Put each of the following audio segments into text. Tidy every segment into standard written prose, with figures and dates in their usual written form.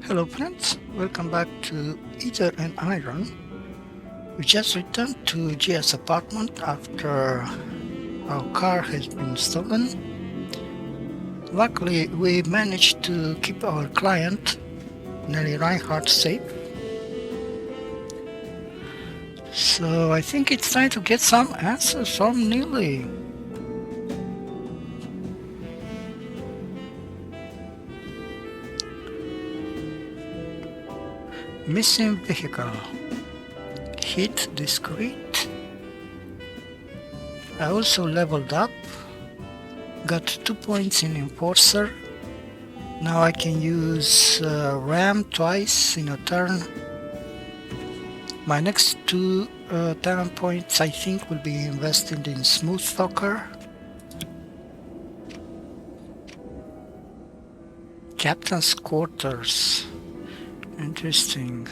Hello friends, welcome back to Aether and Iron. We just returned to Gia's apartment after our car has been stolen. Luckily, we managed to keep our client, Nelly Reinhardt, safe. So I think it's time to get some answers from Nelly. Missing vehicle. Hit discreet. I also leveled up. Got 2 points in Enforcer. Now I can use Ram twice in a turn. My next two talent points I think will be invested in Smooth Talker. Captain's Quarters. Interesting.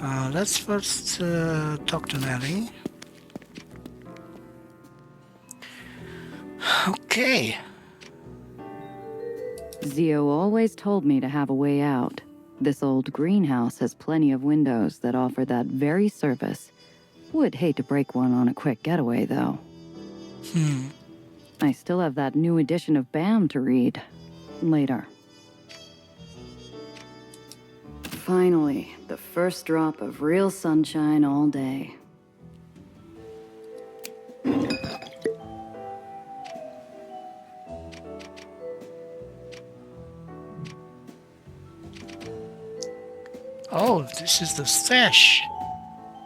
Let's first talk to Nelly. Okay. Zio always told me to have a way out. This old greenhouse has plenty of windows that offer that very service. Would hate to break one on a quick getaway, though. I still have that new edition of BAM to read. Later. Finally, the first drop of real sunshine all day. Oh, this is the stash.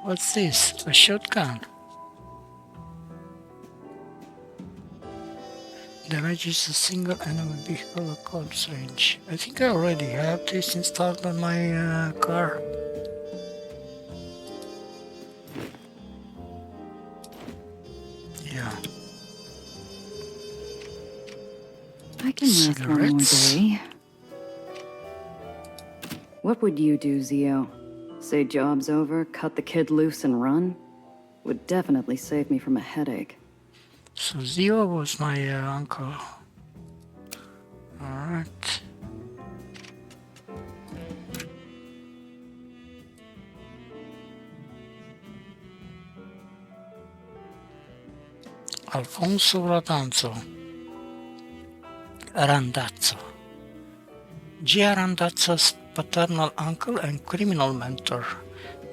What's this? A shotgun. Damages a single enemy vehicle at close range. I think I already have this installed on my car. Yeah. I can last one more Cigarettes. day. What would you do, Zio? Say job's over, cut the kid loose and run? Would definitely save me from a headache. So Zio was my uncle. Alright. Alfonso Randazzo. Gia Randazzo's paternal uncle and criminal mentor,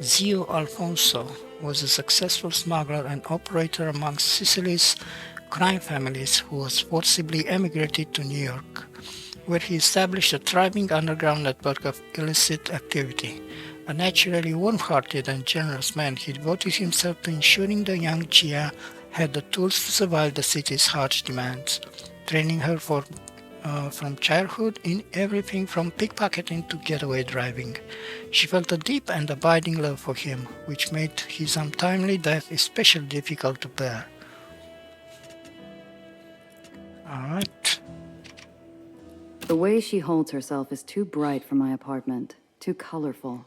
Zio Alfonso, was a successful smuggler and operator amongst Sicily's crime families who was forcibly emigrated to New York, where he established a thriving underground network of illicit activity. A naturally warm-hearted and generous man, he devoted himself to ensuring the young Gia had the tools to survive the city's harsh demands, training her from childhood in everything from pickpocketing to getaway driving. She felt a deep and abiding love for him, which made his untimely death especially difficult to bear. Alright. The way she holds herself is too bright for my apartment, too colorful.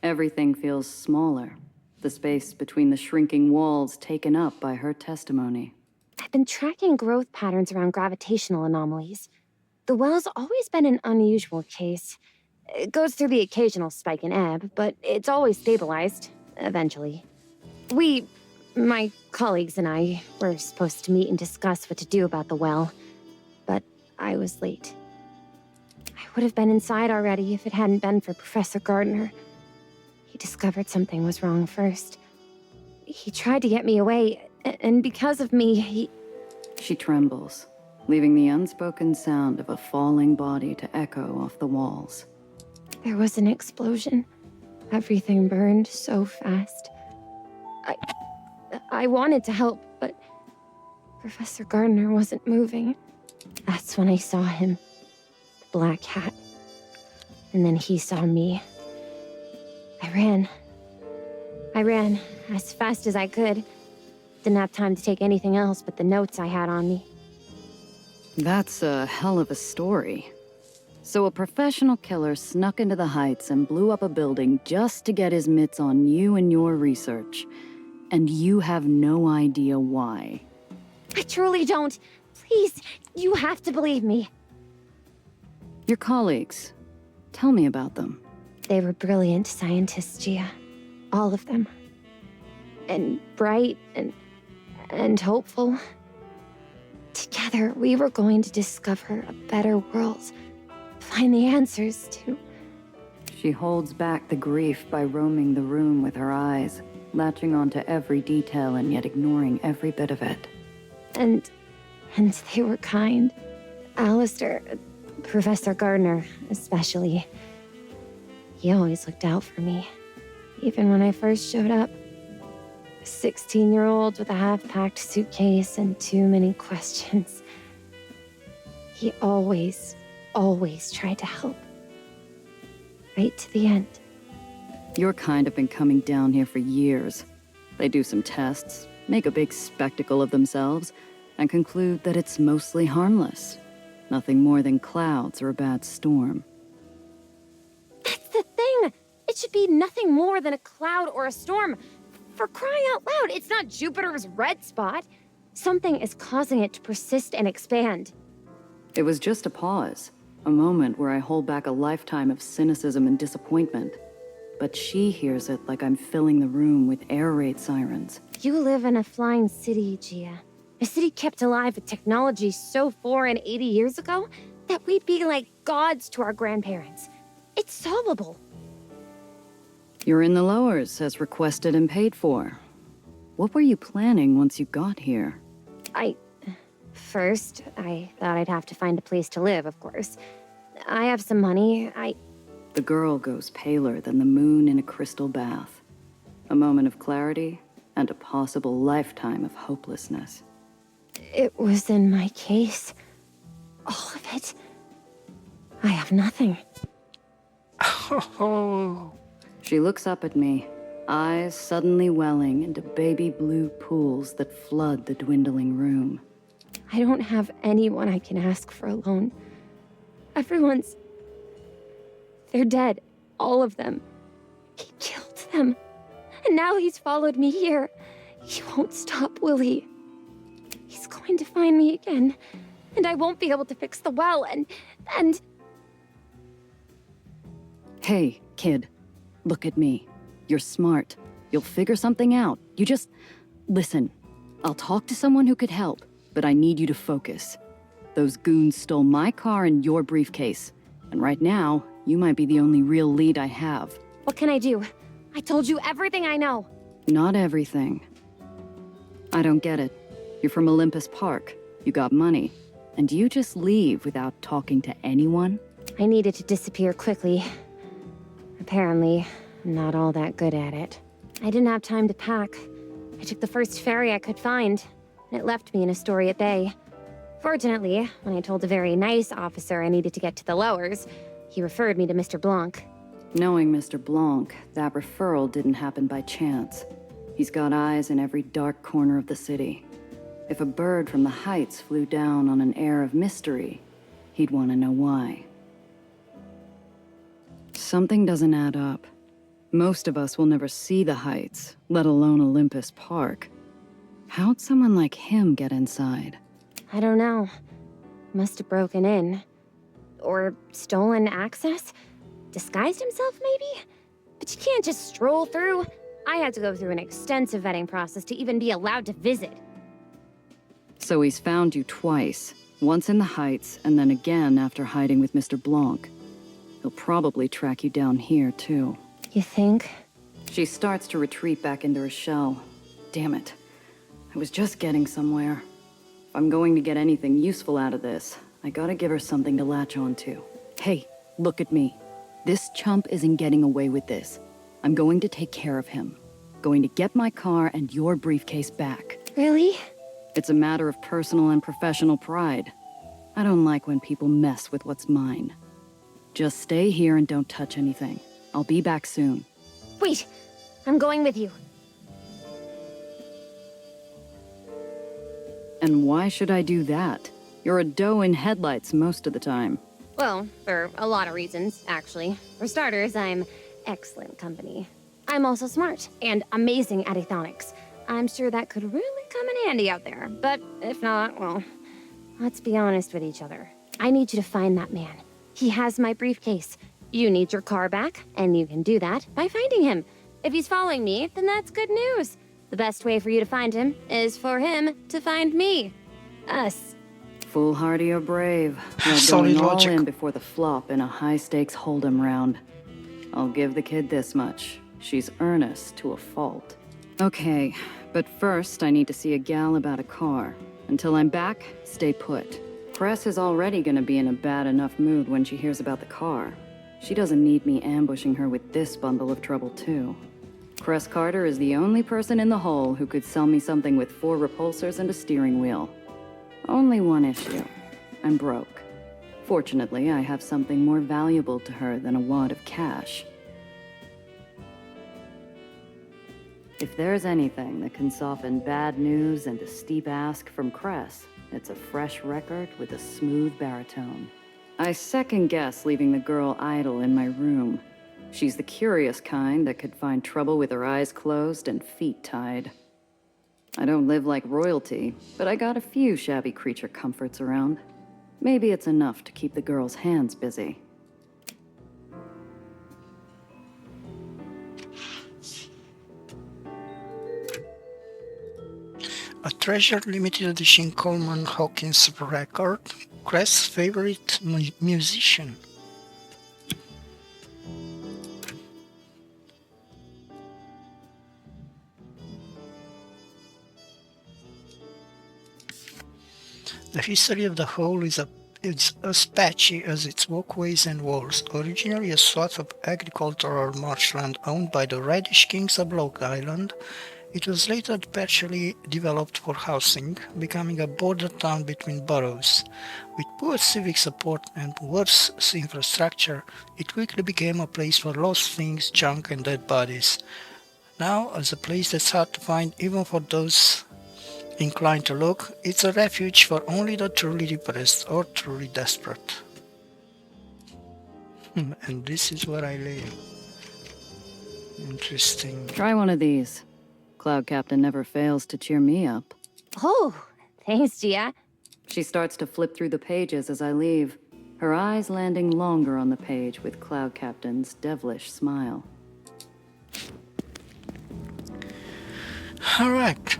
Everything feels smaller, the space between the shrinking walls taken up by her testimony. I've been tracking growth patterns around gravitational anomalies. The well's always been an unusual case. It goes through the occasional spike and ebb, but it's always stabilized, eventually. My colleagues and I, were supposed to meet and discuss what to do about the well, but I was late. I would have been inside already if it hadn't been for Professor Gardner. He discovered something was wrong first. He tried to get me away, and because of me, She trembles, leaving the unspoken sound of a falling body to echo off the walls. There was an explosion. Everything burned so fast. I wanted to help, but Professor Gardner wasn't moving. That's when I saw him. The black hat. And then he saw me. I ran as fast as I could. Didn't have time to take anything else but the notes I had on me. That's a hell of a story. So a professional killer snuck into the Heights and blew up a building just to get his mitts on you and your research. And you have no idea why. I truly don't. Please, you have to believe me. Your colleagues, Tell me about them. They were brilliant scientists, Gia. All of them. And bright and hopeful. Together, we were going to discover a better world. Find the answers to... She holds back the grief by roaming the room with her eyes, latching onto every detail and yet ignoring every bit of it. And they were kind. Alistair, Professor Gardner, especially. He always looked out for me. Even when I first showed up. A 16-year-old with a half-packed suitcase and too many questions. He always tried to help. Right to the end. Your kind have been coming down here for years. They do some tests, make a big spectacle of themselves, and conclude that it's mostly harmless. Nothing more than clouds or a bad storm. That's the thing! It should be nothing more than a cloud or a storm. For crying out loud, it's not Jupiter's red spot. Something is causing it to persist and expand. It was just a pause. A moment where I hold back a lifetime of cynicism and disappointment. But she hears it like I'm filling the room with air raid sirens. You live in a flying city, Gia. A city kept alive with technology so foreign 80 years ago that we'd be like gods to our grandparents. It's solvable. You're in the lowers, as requested and paid for. What were you planning once you got here? First, I thought I'd have to find a place to live, of course. I have some money, The girl goes paler than the moon in a crystal bath. A moment of clarity, and a possible lifetime of hopelessness. It was in my case. All of it. I have nothing. Oh, She looks up at me, eyes suddenly welling into baby blue pools that flood the dwindling room. I don't have anyone I can ask for a loan. Everyone's... They're dead. All of them. He killed them. And now he's followed me here. He won't stop, will he? He's going to find me again. And I won't be able to fix the well, and... Hey, kid. Look at me. You're smart. You'll figure something out. You just... Listen. I'll talk to someone who could help, but I need you to focus. Those goons stole my car and your briefcase. And right now, you might be the only real lead I have. What can I do? I told you everything I know. Not everything. I don't get it. You're from Olympus Park. You got money. And you just leave without talking to anyone? I needed to disappear quickly. Apparently, I'm not all that good at it. I didn't have time to pack. I took the first ferry I could find, and it left me in Astoria Bay. Fortunately, when I told a very nice officer I needed to get to the lowers, he referred me to Mr. Blanc. Knowing Mr. Blanc, that referral didn't happen by chance. He's got eyes in every dark corner of the city. If a bird from the heights flew down on an air of mystery, he'd want to know why. Something doesn't add up. Most of us will never see the heights, let alone Olympus Park. How'd someone like him get inside? I don't know. Must have broken in. Or stolen access? Disguised himself, maybe? But you can't just stroll through. I had to go through an extensive vetting process to even be allowed to visit. So he's found you twice. Once in the heights, and then again after hiding with Mr. Blanc. He'll probably track you down here, too. You think? She starts to retreat back into her shell. Damn it. I was just getting somewhere. If I'm going to get anything useful out of this, I gotta give her something to latch onto. Hey, look at me. This chump isn't getting away with this. I'm going to take care of him. Going to get my car and your briefcase back. Really? It's a matter of personal and professional pride. I don't like when people mess with what's mine. Just stay here and don't touch anything. I'll be back soon. Wait! I'm going with you. And why should I do that? You're a doe in headlights most of the time. Well, for a lot of reasons, actually. For starters, I'm excellent company. I'm also smart and amazing at aethonics. I'm sure that could really come in handy out there. But if not, well, let's be honest with each other. I need you to find that man. He has my briefcase. You need your car back, and you can do that by finding him. If he's following me, then that's good news. The best way for you to find him is for him to find me. Us. Foolhardy or brave, we're Solid going all logic. in before the flop in a high-stakes hold'em round. I'll give the kid this much. She's earnest to a fault. Okay, but first I need to see a gal about a car. Until I'm back, stay put. Cress is already gonna be in a bad enough mood when she hears about the car. She doesn't need me ambushing her with this bundle of trouble too. Cress Carter is the only person in the hole who could sell me something with 4 repulsors and a steering wheel. Only one issue. I'm broke. Fortunately, I have something more valuable to her than a wad of cash. If there's anything that can soften bad news and a steep ask from Cress, it's a fresh record with a smooth baritone. I second-guess leaving the girl idle in my room. She's the curious kind that could find trouble with her eyes closed and feet tied. I don't live like royalty, but I got a few shabby creature comforts around. Maybe it's enough to keep the girl's hands busy. A treasured limited edition Coleman Hawkins record, Cress's favorite musician. The history of the hole is as patchy as its walkways and walls. Originally a swath of agricultural marshland owned by the Reddish Kings of Long Island, it was later partially developed for housing, becoming a border town between boroughs. With poor civic support and worse infrastructure, it quickly became a place for lost things, junk and dead bodies. Now, as a place that's hard to find even for those inclined to look, it's a refuge for only the truly depressed or truly desperate. And this is where I live. Interesting. Try one of these. Cloud Captain never fails to cheer me up. Oh, thanks, Gia. She starts to flip through the pages as I leave, her eyes landing longer on the page with Cloud Captain's devilish smile. Alright,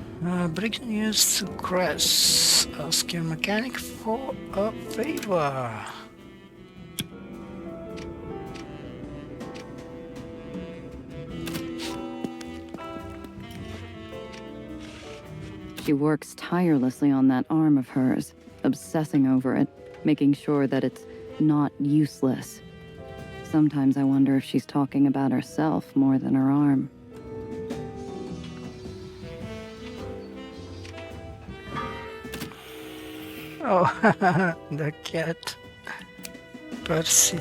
breaking news to Cress. Ask your mechanic for a favor. She works tirelessly on that arm of hers, obsessing over it, making sure that it's not useless. Sometimes I wonder if she's talking about herself more than her arm. Oh, the cat. Percy.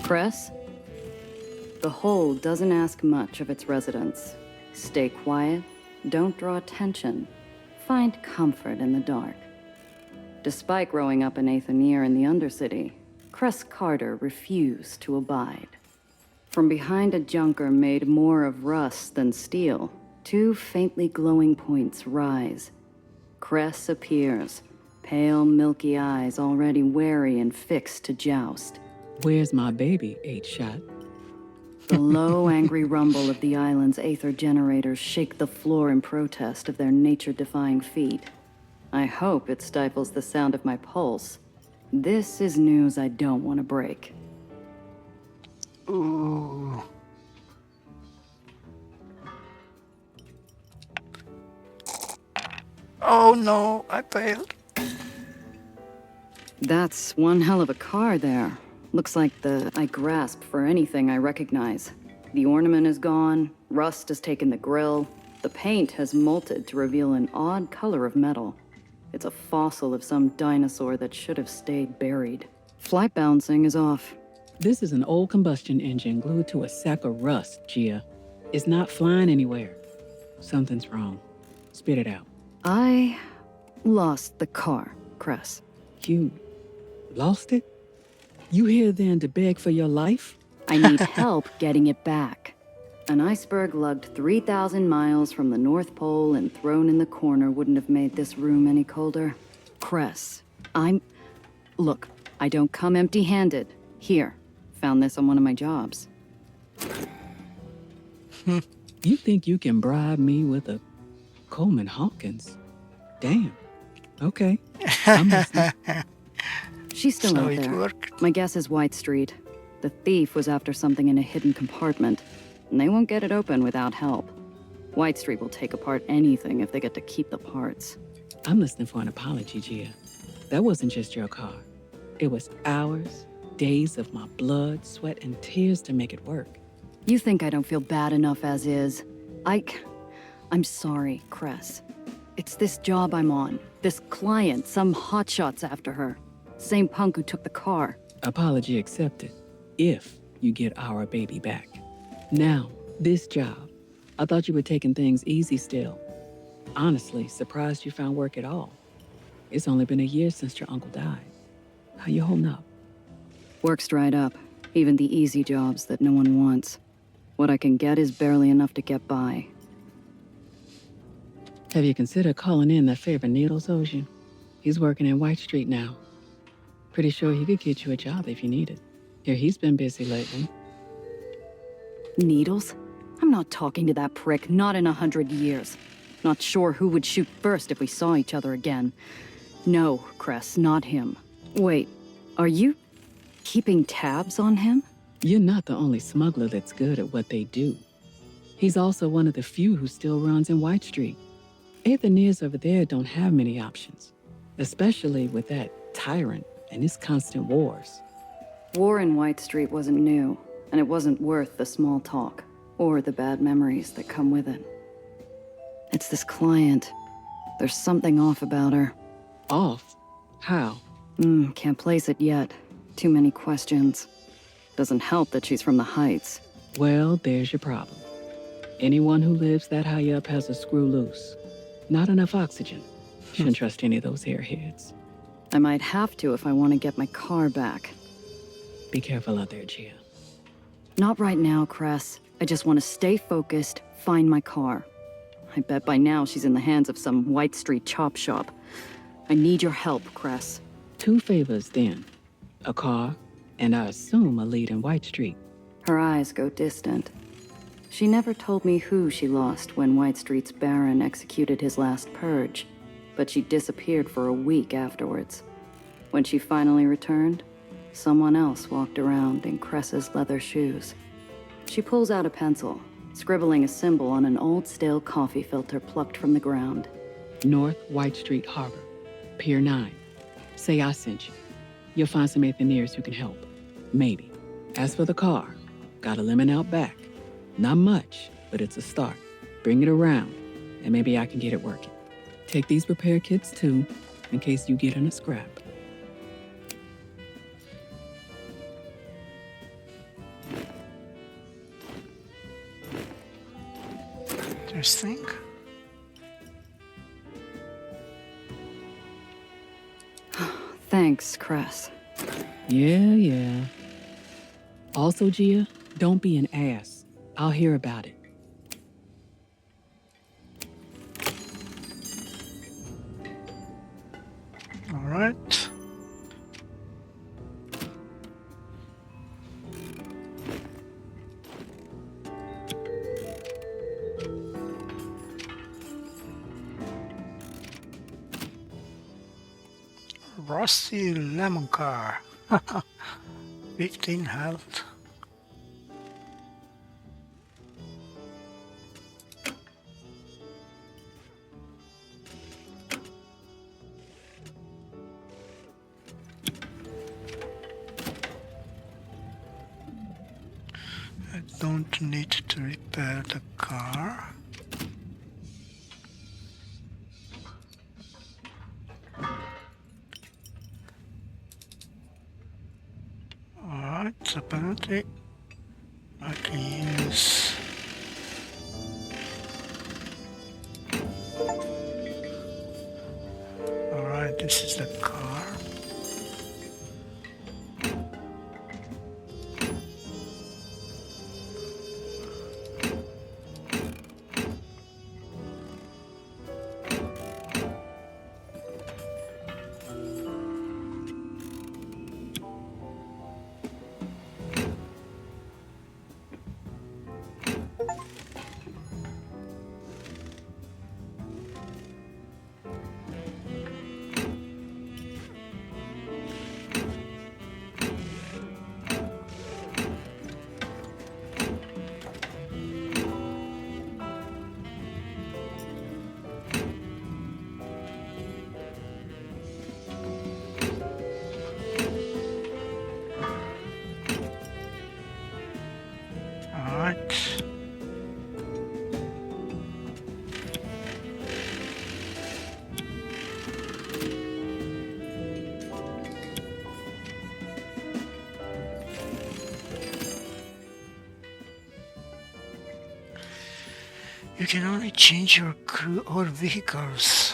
Cress? The hole doesn't ask much of its residents. Stay quiet, don't draw attention, find comfort in the dark. Despite growing up an Aether in the Undercity, Cress Carter refused to abide. From behind a junker made more of rust than steel, 2 faintly glowing points rise. Cress appears, pale milky eyes already wary and fixed to joust. Where's my baby, 8-shot? The low, angry rumble of the island's Aether generators shake the floor in protest of their nature-defying feat. I hope it stifles the sound of my pulse. This is news I don't want to break. Ooh. Oh no, I failed. That's one hell of a car there. Looks like I grasp for anything I recognize. The ornament is gone, rust has taken the grill, the paint has molted to reveal an odd color of metal. It's a fossil of some dinosaur that should have stayed buried. Flight balancing is off. This is an old combustion engine glued to a sack of rust, Gia. It's not flying anywhere. Something's wrong. Spit it out. I lost the car, Cress. You lost it? You here then to beg for your life? I need help getting it back. An iceberg lugged 3,000 miles from the North Pole and thrown in the corner wouldn't have made this room any colder. Cress, Look, I don't come empty-handed. Here, found this on one of my jobs. You think you can bribe me with a Coleman Hawkins? Damn. Okay. I'm listening. She's still So out it there. worked. My guess is White Street. The thief was after something in a hidden compartment, and they won't get it open without help. White Street will take apart anything if they get to keep the parts. I'm listening for an apology, Gia. That wasn't just your car. It was hours, days of my blood, sweat, and tears to make it work. You think I don't feel bad enough as is? I'm sorry, Cress. It's this job I'm on. This client, some hotshot's after her. Same punk who took the car. Apology accepted, if you get our baby back. Now, this job. I thought you were taking things easy still. Honestly, surprised you found work at all. It's only been a year since your uncle died. How you holding up? Work's dried up. Even the easy jobs that no one wants. What I can get is barely enough to get by. Have you considered calling in that favor Needles owes you? He's working in White Street now. Pretty sure he could get you a job if you need it. Here, he's been busy lately. Needles? I'm not talking to that prick, not in 100 years. Not sure who would shoot first if we saw each other again. No, Cress, not him. Wait, are you keeping tabs on him? You're not the only smuggler that's good at what they do. He's also one of the few who still runs in White Street. Aether over there don't have many options, especially with that tyrant and his constant wars. War in White Street wasn't new, and it wasn't worth the small talk, or the bad memories that come with it. It's this client. There's something off about her. Off? How? Can't place it yet. Too many questions. Doesn't help that she's from the Heights. Well, there's your problem. Anyone who lives that high up has a screw loose. Not enough oxygen. Shouldn't trust any of those airheads. I might have to if I want to get my car back. Be careful out there, Gia. Not right now, Cress. I just want to stay focused, find my car. I bet by now she's in the hands of some White Street chop shop. I need your help, Cress. 2 favors, then. A car, and I assume a lead in White Street. Her eyes go distant. She never told me who she lost when White Street's Baron executed his last purge, but she disappeared for a week afterwards. When she finally returned, someone else walked around in Cress's leather shoes. She pulls out a pencil, scribbling a symbol on an old stale coffee filter plucked from the ground. North White Street Harbor, Pier 9. Say I sent you. You'll find some Aetherneers who can help. Maybe. As for the car, got a lemon out back. Not much, but it's a start. Bring it around, and maybe I can get it working. Take these repair kits too, in case you get in a scrap. Interesting. Thanks, Cress. Yeah. Also, Gia, don't be an ass. I'll hear about it. All right. Rusty lemon car. 15 health. I don't need to repair the car. Alright, so apparently I can use alright, this is the car. You can only change your crew or vehicles.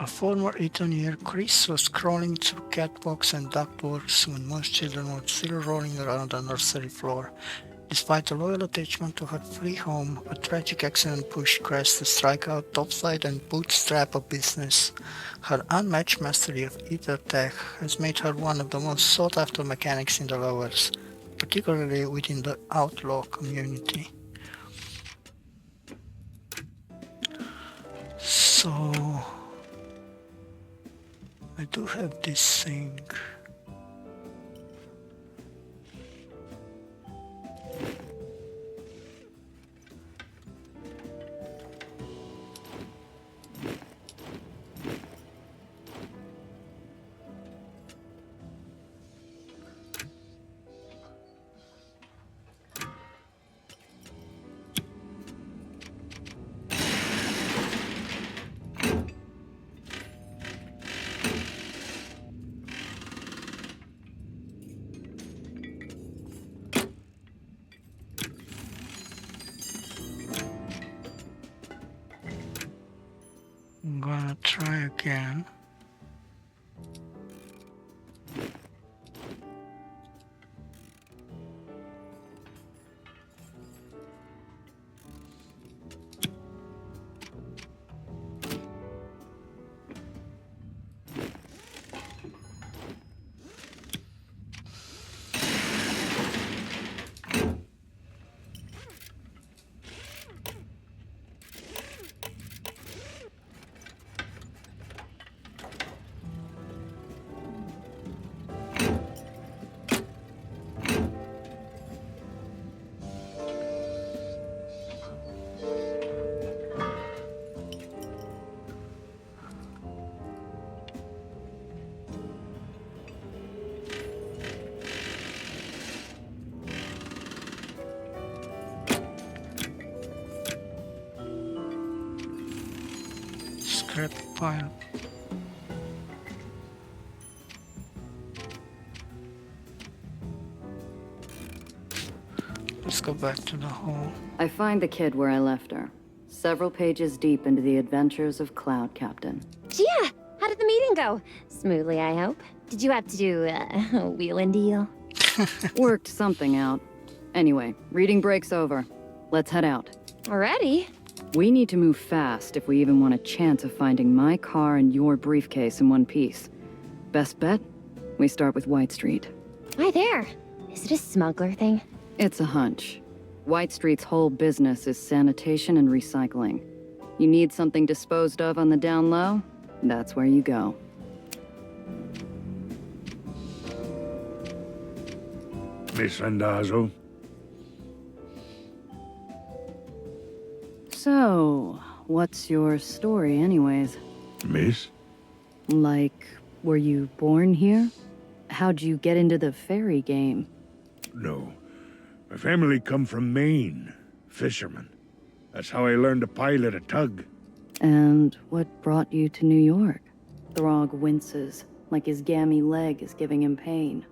A former Etonier, Chris was crawling through catwalks and ductworks when most children were still rolling around the nursery floor. Despite a loyal attachment to her free home, a tragic accident pushed Chris to strike out topside and bootstrap a business. Her unmatched mastery of Aether tech has made her one of the most sought-after mechanics in the lowers, particularly within the outlaw community. So I do have this thing. I'm gonna try again. Scrap pile. Let's go back to the hole. I find the kid where I left her. Several pages deep into the adventures of Cloud Captain. Gia, how did the meeting go? Smoothly, I hope. Did you have to do a wheel and deal? Worked something out. Anyway, reading break's over. Let's head out. Already? We need to move fast if we even want a chance of finding my car and your briefcase in one piece. Best bet? We start with White Street. Why there? Is it a smuggler thing? It's a hunch. White Street's whole business is sanitation and recycling. You need something disposed of on the down low? That's where you go. Miss Randazzo. So, what's your story anyways? Miss? Like, were you born here? How'd you get into the fairy game? No. My family come from Maine. Fishermen. That's how I learned to pilot a tug. And what brought you to New York? Throg winces, like his gammy leg is giving him pain.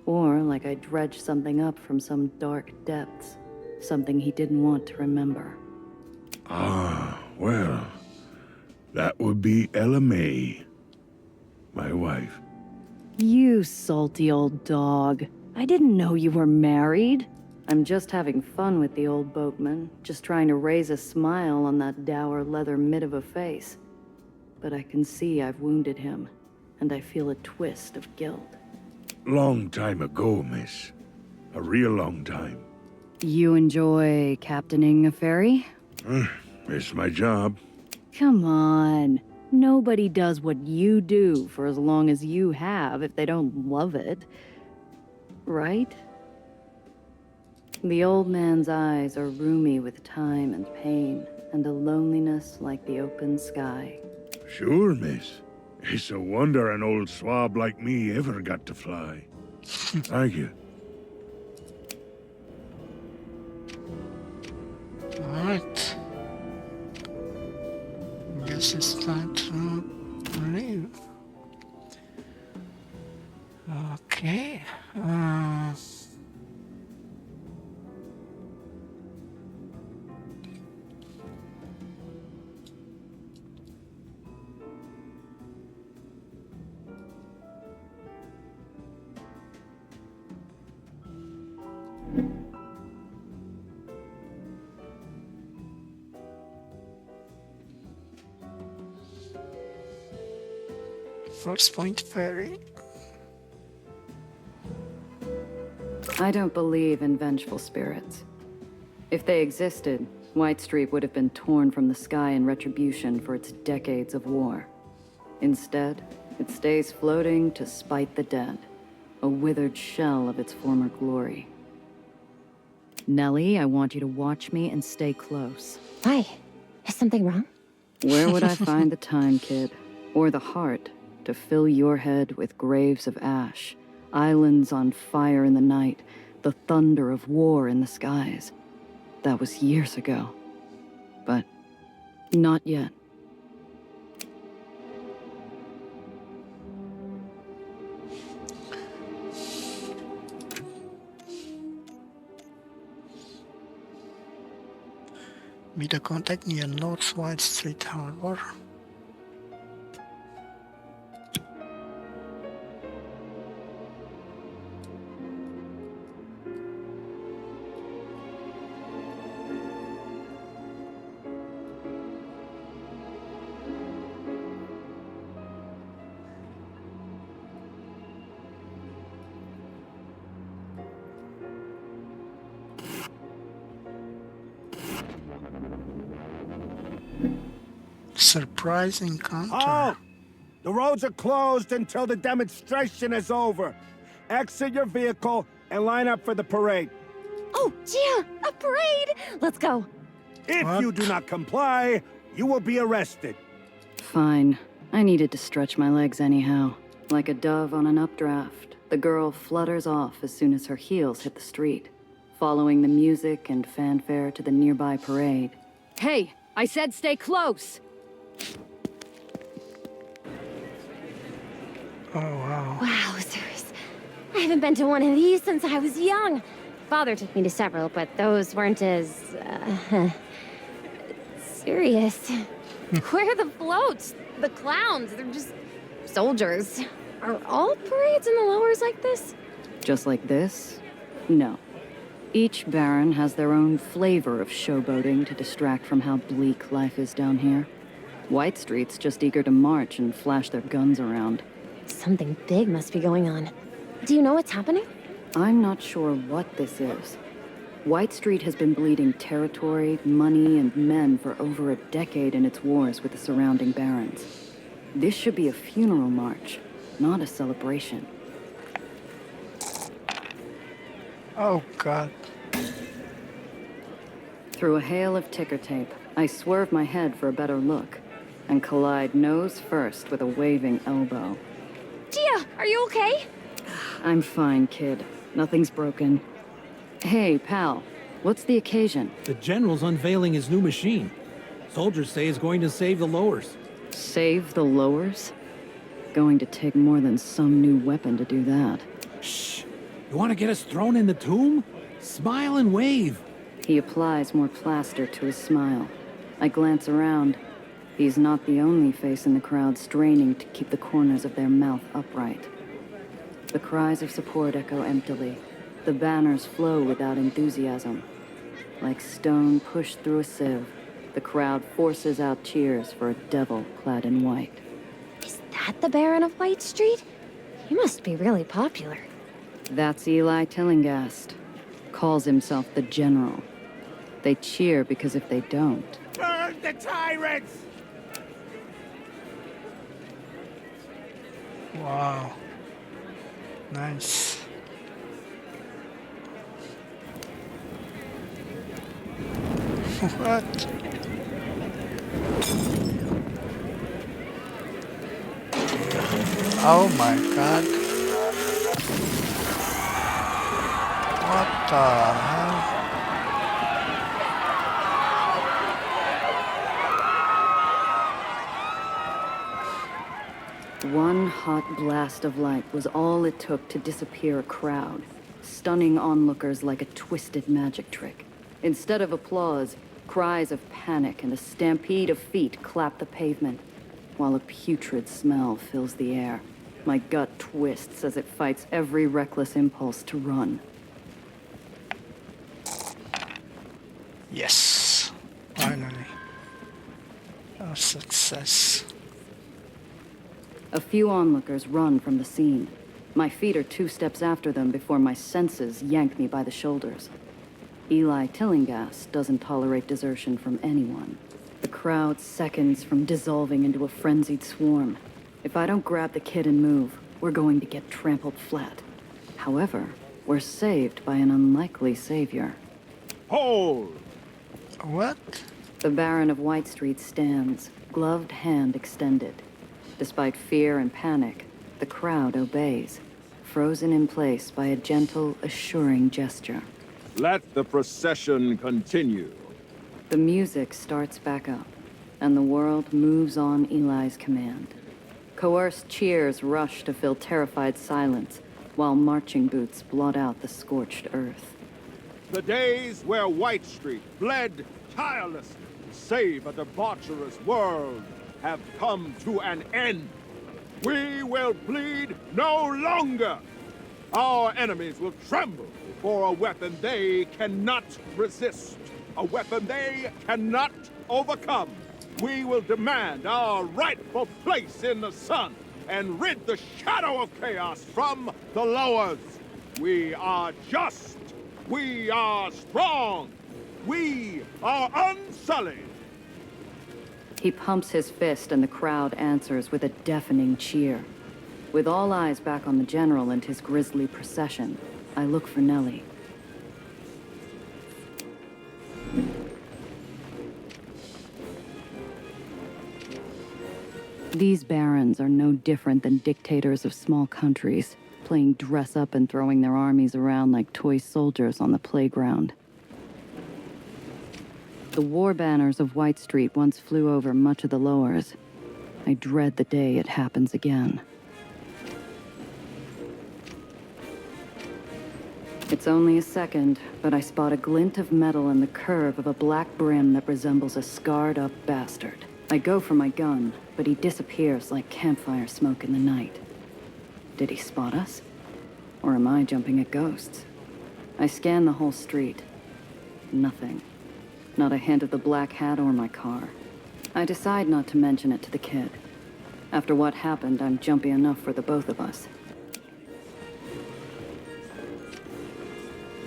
Or like I dredged something up from some dark depths. Something he didn't want to remember. Ah, well, that would be Ella May, my wife. You salty old dog. I didn't know you were married. I'm just having fun with the old boatman, just trying to raise a smile on that dour leather mitt of a face. But I can see I've wounded him, and I feel a twist of guilt. Long time ago, miss. A real long time. You enjoy captaining a ferry? It's my job. Come on. Nobody does what you do for as long as you have if they don't love it. Right? The old man's eyes are roomy with time and pain, and a loneliness like the open sky. Sure, miss. It's a wonder an old swab like me ever got to fly. Thank you. Alright. Guess it's time to leave. Okay. First Point Ferry. I don't believe in vengeful spirits. If they existed, White Street would have been torn from the sky in retribution for its decades of war. Instead, it stays floating to spite the dead, a withered shell of its former glory. Nellie, I want you to watch me and stay close. Why? Is something wrong? Where would I find the time, kid? Or the heart to fill your head with graves of ash, islands on fire in the night, the thunder of war in the skies? That was years ago. But not yet. Meet a contact near North White Street Harbor. Surprise encounter. Halt! The roads are closed until the demonstration is over. Exit your vehicle and line up for the parade. Oh, Gia! A parade! Let's go. If What? you do not comply, you will be arrested. Fine. I needed to stretch my legs anyhow. Like a dove on an updraft, the girl flutters off as soon as her heels hit the street, following the music and fanfare to the nearby parade. Hey! I said stay close! Oh wow. Wowzers. I haven't been to one of these since I was young. Father took me to several, but those weren't as, serious. Where are the floats? The clowns? They're just soldiers. Are all parades in the lowers like this? Just like this? No. Each baron has their own flavor of showboating to distract from how bleak life is down here. White Street's just eager to march and flash their guns around. Something big must be going on. Do you know what's happening? I'm not sure what this is. White Street has been bleeding territory, money, and men for over a decade in its wars with the surrounding barons. This should be a funeral march, not a celebration. Oh god. Through a hail of ticker tape, I swerve my head for a better look and collide nose first with a waving elbow. Gia, are you okay? I'm fine, kid. Nothing's broken. Hey, pal. What's the occasion? The General's unveiling his new machine. Soldiers say it's going to save the lowers. Save the lowers? Going to take more than some new weapon to do that. Shh. You want to get us thrown in the tomb? Smile and wave. He applies more plaster to his smile. I glance around. He's not the only face in the crowd straining to keep the corners of their mouth upright. The cries of support echo emptily. The banners flow without enthusiasm. Like stone pushed through a sieve, the crowd forces out cheers for a devil clad in white. Is that the Baron of White Street? He must be really popular. That's Eli Tillinghast. Calls himself the General. They cheer because if they don't... Burn the tyrants! Wow. Nice. What? Oh my god. What the hell? One hot blast of light was all it took to disappear a crowd, stunning onlookers like a twisted magic trick. Instead of applause, cries of panic and a stampede of feet clap the pavement, while a putrid smell fills the air. My gut twists as it fights every reckless impulse to run. Yes. Finally. A success. A few onlookers run from the scene. My feet are 2 steps after them before my senses yank me by the shoulders. Eli Tillinghast doesn't tolerate desertion from anyone. The crowd seconds from dissolving into a frenzied swarm. If I don't grab the kid and move, we're going to get trampled flat. However, we're saved by an unlikely savior. Hold! What? The Baron of White Street stands, gloved hand extended. Despite fear and panic, the crowd obeys, frozen in place by a gentle, assuring gesture. Let the procession continue. The music starts back up, and the world moves on Eli's command. Coerced cheers rush to fill terrified silence, while marching boots blot out the scorched earth. The days where White Street bled tirelessly to save a debaucherous world have come to an end. We will bleed no longer. Our enemies will tremble before a weapon they cannot resist, a weapon they cannot overcome. We will demand our rightful place in the sun and rid the shadow of chaos from the lowers. We are just. We are strong. We are unsullied. He pumps his fist and the crowd answers with a deafening cheer. With all eyes back on the General and his grisly procession, I look for Nellie. These barons are no different than dictators of small countries, playing dress-up and throwing their armies around like toy soldiers on the playground. The war banners of White Street once flew over much of the lowers. I dread the day it happens again. It's only a second, but I spot a glint of metal and the curve of a black brim that resembles a scarred-up bastard. I go for my gun, but he disappears like campfire smoke in the night. Did he spot us? Or am I jumping at ghosts? I scan the whole street. Nothing. Not a hint of the black hat or my car. I decide not to mention it to the kid. After what happened, I'm jumpy enough for the both of us.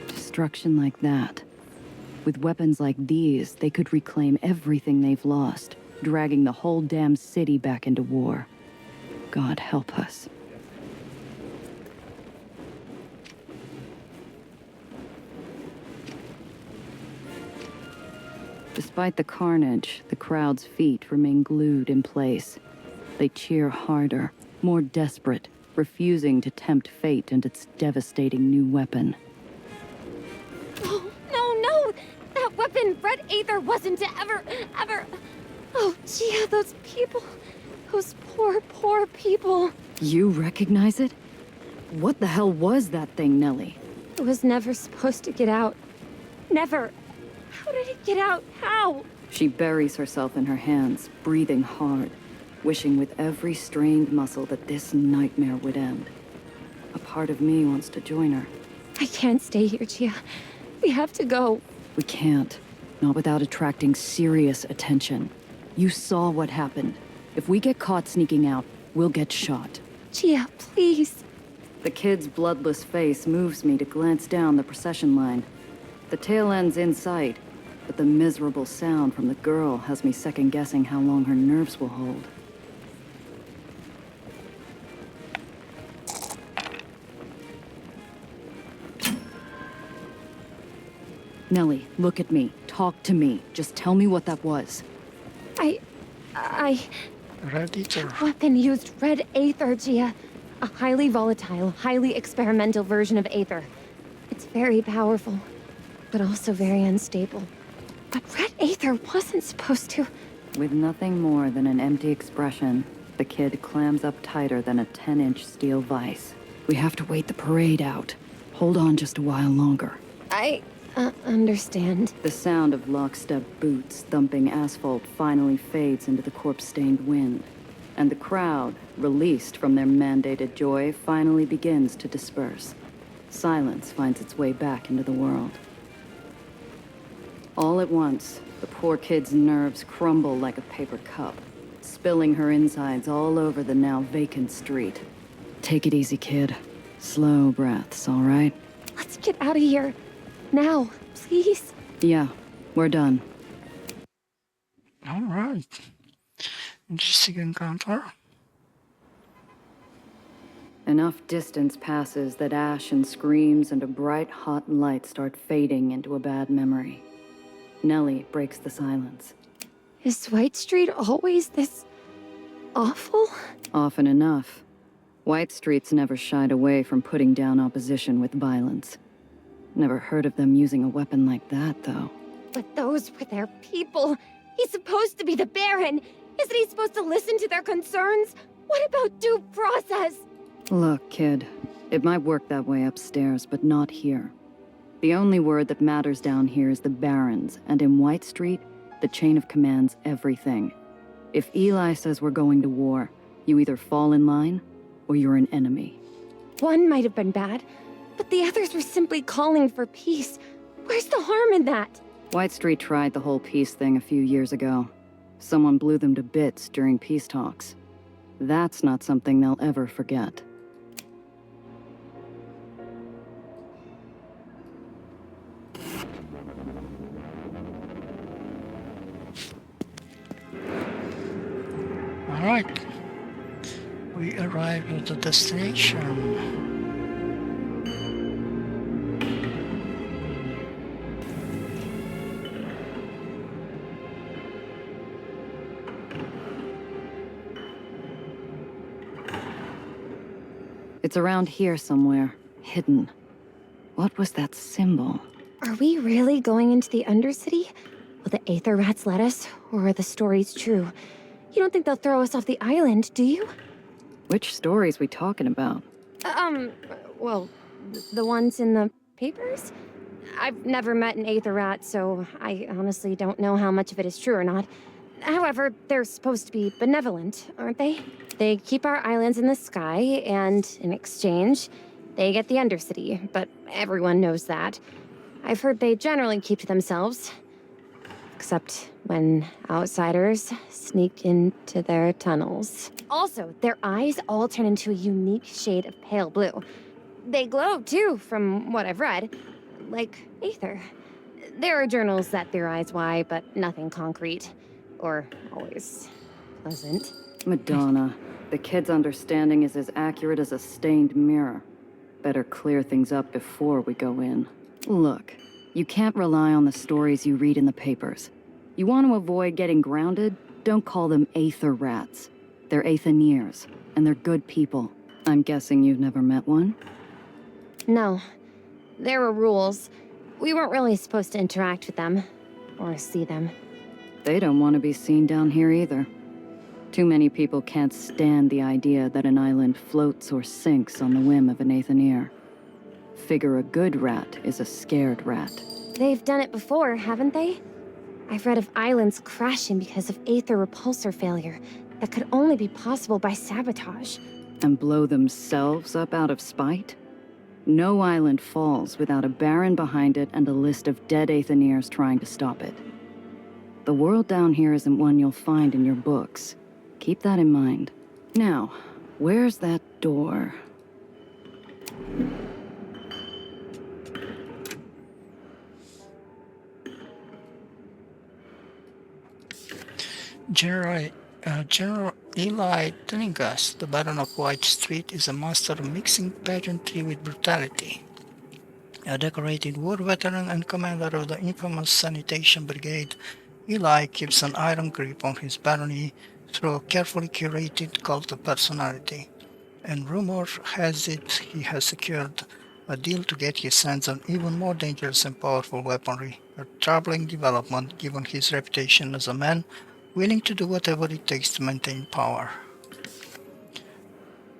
Destruction like that. With weapons like these, they could reclaim everything they've lost, dragging the whole damn city back into war. God help us. Despite the carnage, the crowd's feet remain glued in place. They cheer harder, more desperate, refusing to tempt fate and its devastating new weapon. Oh, no! That weapon, Red Aether, wasn't to ever... Oh, Gia, those people. Those poor people. You recognize it? What the hell was that thing, Nellie? It was never supposed to get out. Never. How did it get out? How? She buries herself in her hands, breathing hard, wishing with every strained muscle that this nightmare would end. A part of me wants to join her. I can't stay here, Gia. We have to go. We can't. Not without attracting serious attention. You saw what happened. If we get caught sneaking out, we'll get shot. Gia, please. The kid's bloodless face moves me to glance down the procession line. The tail end's in sight, but the miserable sound from the girl has me second-guessing how long her nerves will hold. Nellie, look at me. Talk to me. Just tell me what that was. Red Aether. That weapon used Red Aether, Gia. A highly volatile, highly experimental version of Aether. It's very powerful, but also very unstable. But Red Aether wasn't supposed to... With nothing more than an empty expression, the kid clams up tighter than a 10-inch steel vise. We have to wait the parade out. Hold on just a while longer. I understand. The sound of lockstep boots thumping asphalt finally fades into the corpse-stained wind. And the crowd, released from their mandated joy, finally begins to disperse. Silence finds its way back into the world. All at once, the poor kid's nerves crumble like a paper cup, spilling her insides all over the now vacant street. Take it easy, kid. Slow breaths, all right? Let's get out of here. Now, please. Yeah, we're done. Alright. Interesting encounter. Enough distance passes that ash and screams and a bright, hot light start fading into a bad memory. Nellie breaks the silence. Is White Street always this... awful? Often enough. White Street's never shied away from putting down opposition with violence. Never heard of them using a weapon like that, though. But those were their people. He's supposed to be the Baron. Isn't he supposed to listen to their concerns? What about due process? Look, kid. It might work that way upstairs, but not here. The only word that matters down here is the Barons, and in White Street, the chain of command's everything. If Eli says we're going to war, you either fall in line, or you're an enemy. One might have been bad, but the others were simply calling for peace. Where's the harm in that? White Street tried the whole peace thing a few years ago. Someone blew them to bits during peace talks. That's not something they'll ever forget. Alright. We arrived at the destination. It's around here somewhere, hidden. What was that symbol? Are we really going into the Undercity? Will the Aether Rats let us, or are the stories true? You don't think they'll throw us off the island, do you? Which stories we talking about? Well, the ones in the papers? I've never met an Aether Rat, so I honestly don't know how much of it is true or not. However, they're supposed to be benevolent, aren't they? They keep our islands in the sky, and in exchange, they get the Undercity, but everyone knows that. I've heard they generally keep to themselves. Except when outsiders sneak into their tunnels. Also, their eyes all turn into a unique shade of pale blue. They glow, too, from what I've read. Like Aether. There are journals that theorize why, but nothing concrete. Or always pleasant. Madonna. The kid's understanding is as accurate as a stained mirror. Better clear things up before we go in. Look, you can't rely on the stories you read in the papers. You want to avoid getting grounded? Don't call them Aether rats. They're Aetheniers, and they're good people. I'm guessing you've never met one? No. There were rules. We weren't really supposed to interact with them. Or see them. They don't want to be seen down here either. Too many people can't stand the idea that an island floats or sinks on the whim of an Aethenier. Figure a good rat is a scared rat. They've done it before, haven't they? I've read of islands crashing because of Aether repulsor failure that could only be possible by sabotage. And blow themselves up out of spite? No island falls without a baron behind it and a list of dead Aetheniers trying to stop it. The world down here isn't one you'll find in your books. Keep that in mind. Now, where's that door? General Eli telling us the Baron of White Street is a master of mixing pageantry with brutality. A decorated war veteran and commander of the infamous Sanitation Brigade, Eli keeps an iron grip on his barony through a carefully curated cult of personality, and rumor has it he has secured a deal to get his hands on even more dangerous and powerful weaponry, a troubling development given his reputation as a man willing to do whatever it takes to maintain power.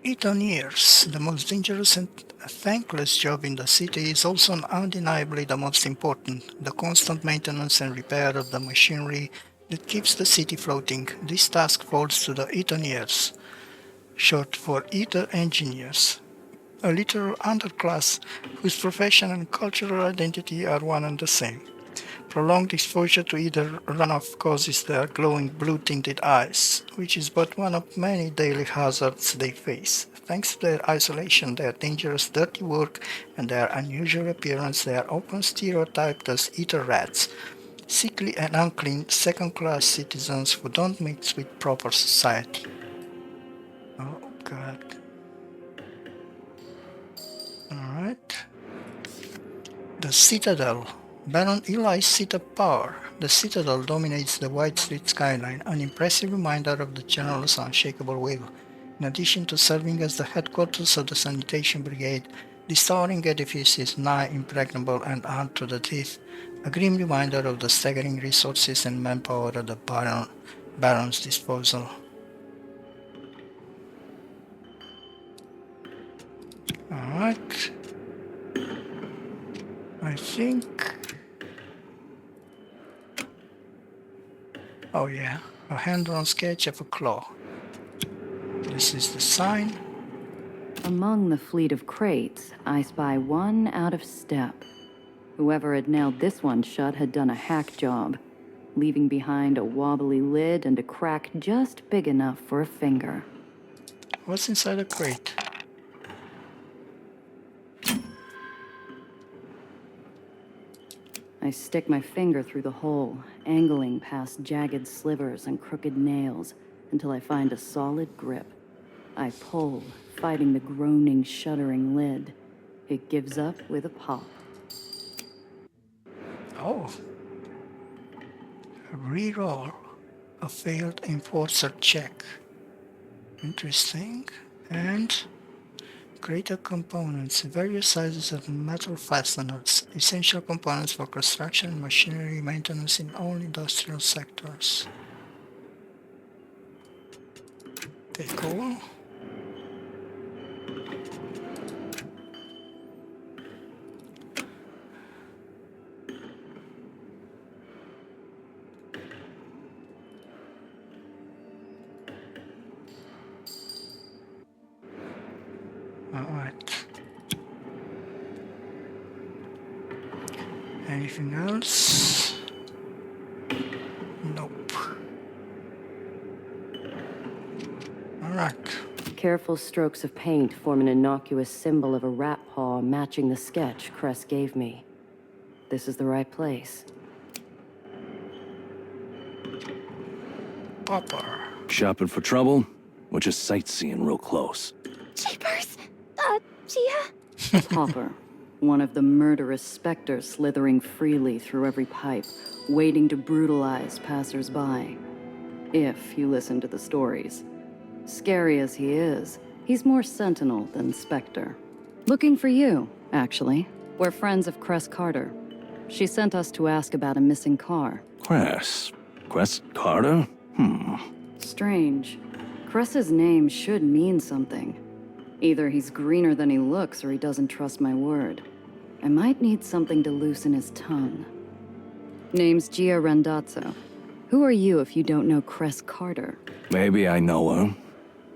18 years, the most dangerous and thankless job in the city, is also undeniably the most important, the constant maintenance and repair of the machinery that keeps the city floating. This task falls to the Aethoniers, short for Aether Engineers, a literal underclass whose profession and cultural identity are one and the same. Prolonged exposure to either runoff causes their glowing blue-tinted eyes, which is but one of many daily hazards they face. Thanks to their isolation, their dangerous dirty work, and their unusual appearance, they are often stereotyped as Aether rats, sickly and unclean second-class citizens who don't mix with proper society. Oh god. Alright. The Citadel. Baron Eli's seat of power. The Citadel dominates the White Street skyline, an impressive reminder of the General's unshakable will. In addition to serving as the headquarters of the Sanitation Brigade, this towering edifice is nigh impregnable and armed to the teeth, a grim reminder of the staggering resources and manpower at the Baron's disposal. Alright. I think... Oh yeah, a hand-drawn sketch of a claw. This is the sign. Among the fleet of crates, I spy one out of step. Whoever had nailed this one shut had done a hack job, leaving behind a wobbly lid and a crack just big enough for a finger. What's inside the crate? I stick my finger through the hole, angling past jagged slivers and crooked nails until I find a solid grip. I pull, fighting the groaning, shuddering lid. It gives up with a pop. Oh. Reroll a failed enforcer check. Interesting. And greater components, various sizes of metal fasteners, essential components for construction and machinery maintenance in all industrial sectors. Okay, cool. Alright. Anything else? Nope. Alright. Careful strokes of paint form an innocuous symbol of a rat paw matching the sketch Cress gave me. This is the right place. Popper. Shopping for trouble? Or just sightseeing real close? Jeepers! Gia? Hopper. One of the murderous specters slithering freely through every pipe, waiting to brutalize passers-by. If you listen to the stories. Scary as he is, he's more sentinel than specter. Looking for you, actually. We're friends of Cress Carter. She sent us to ask about a missing car. Cress Carter? Strange. Cress's name should mean something. Either he's greener than he looks or he doesn't trust my word. I might need something to loosen his tongue. Name's Gia Randazzo. Who are you if you don't know Cress Carter? Maybe I know her.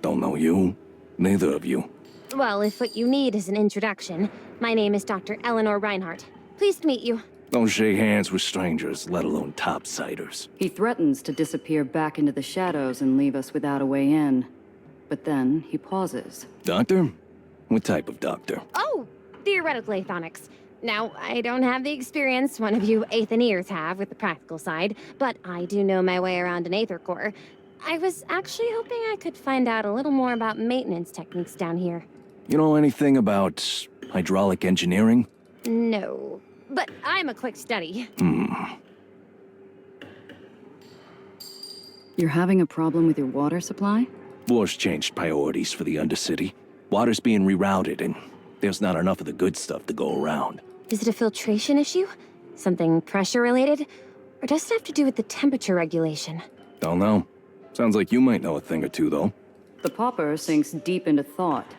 Don't know you. Neither of you. Well, if what you need is an introduction, my name is Dr. Eleanor Reinhardt. Pleased to meet you. Don't shake hands with strangers, let alone topsiders. He threatens to disappear back into the shadows and leave us without a way in. But then he pauses. Doctor? What type of doctor? Oh, theoretical aethonics. Now, I don't have the experience one of you Aethoniers have with the practical side, but I do know my way around an Aether core. I was actually hoping I could find out a little more about maintenance techniques down here. You know anything about hydraulic engineering? No, but I'm a quick study. You're having a problem with your water supply? War's changed priorities for the Undercity. Water's being rerouted, and there's not enough of the good stuff to go around. Is it a filtration issue? Something pressure-related? Or does it have to do with the temperature regulation? Don't know. Sounds like you might know a thing or two, though. The pauper sinks deep into thought.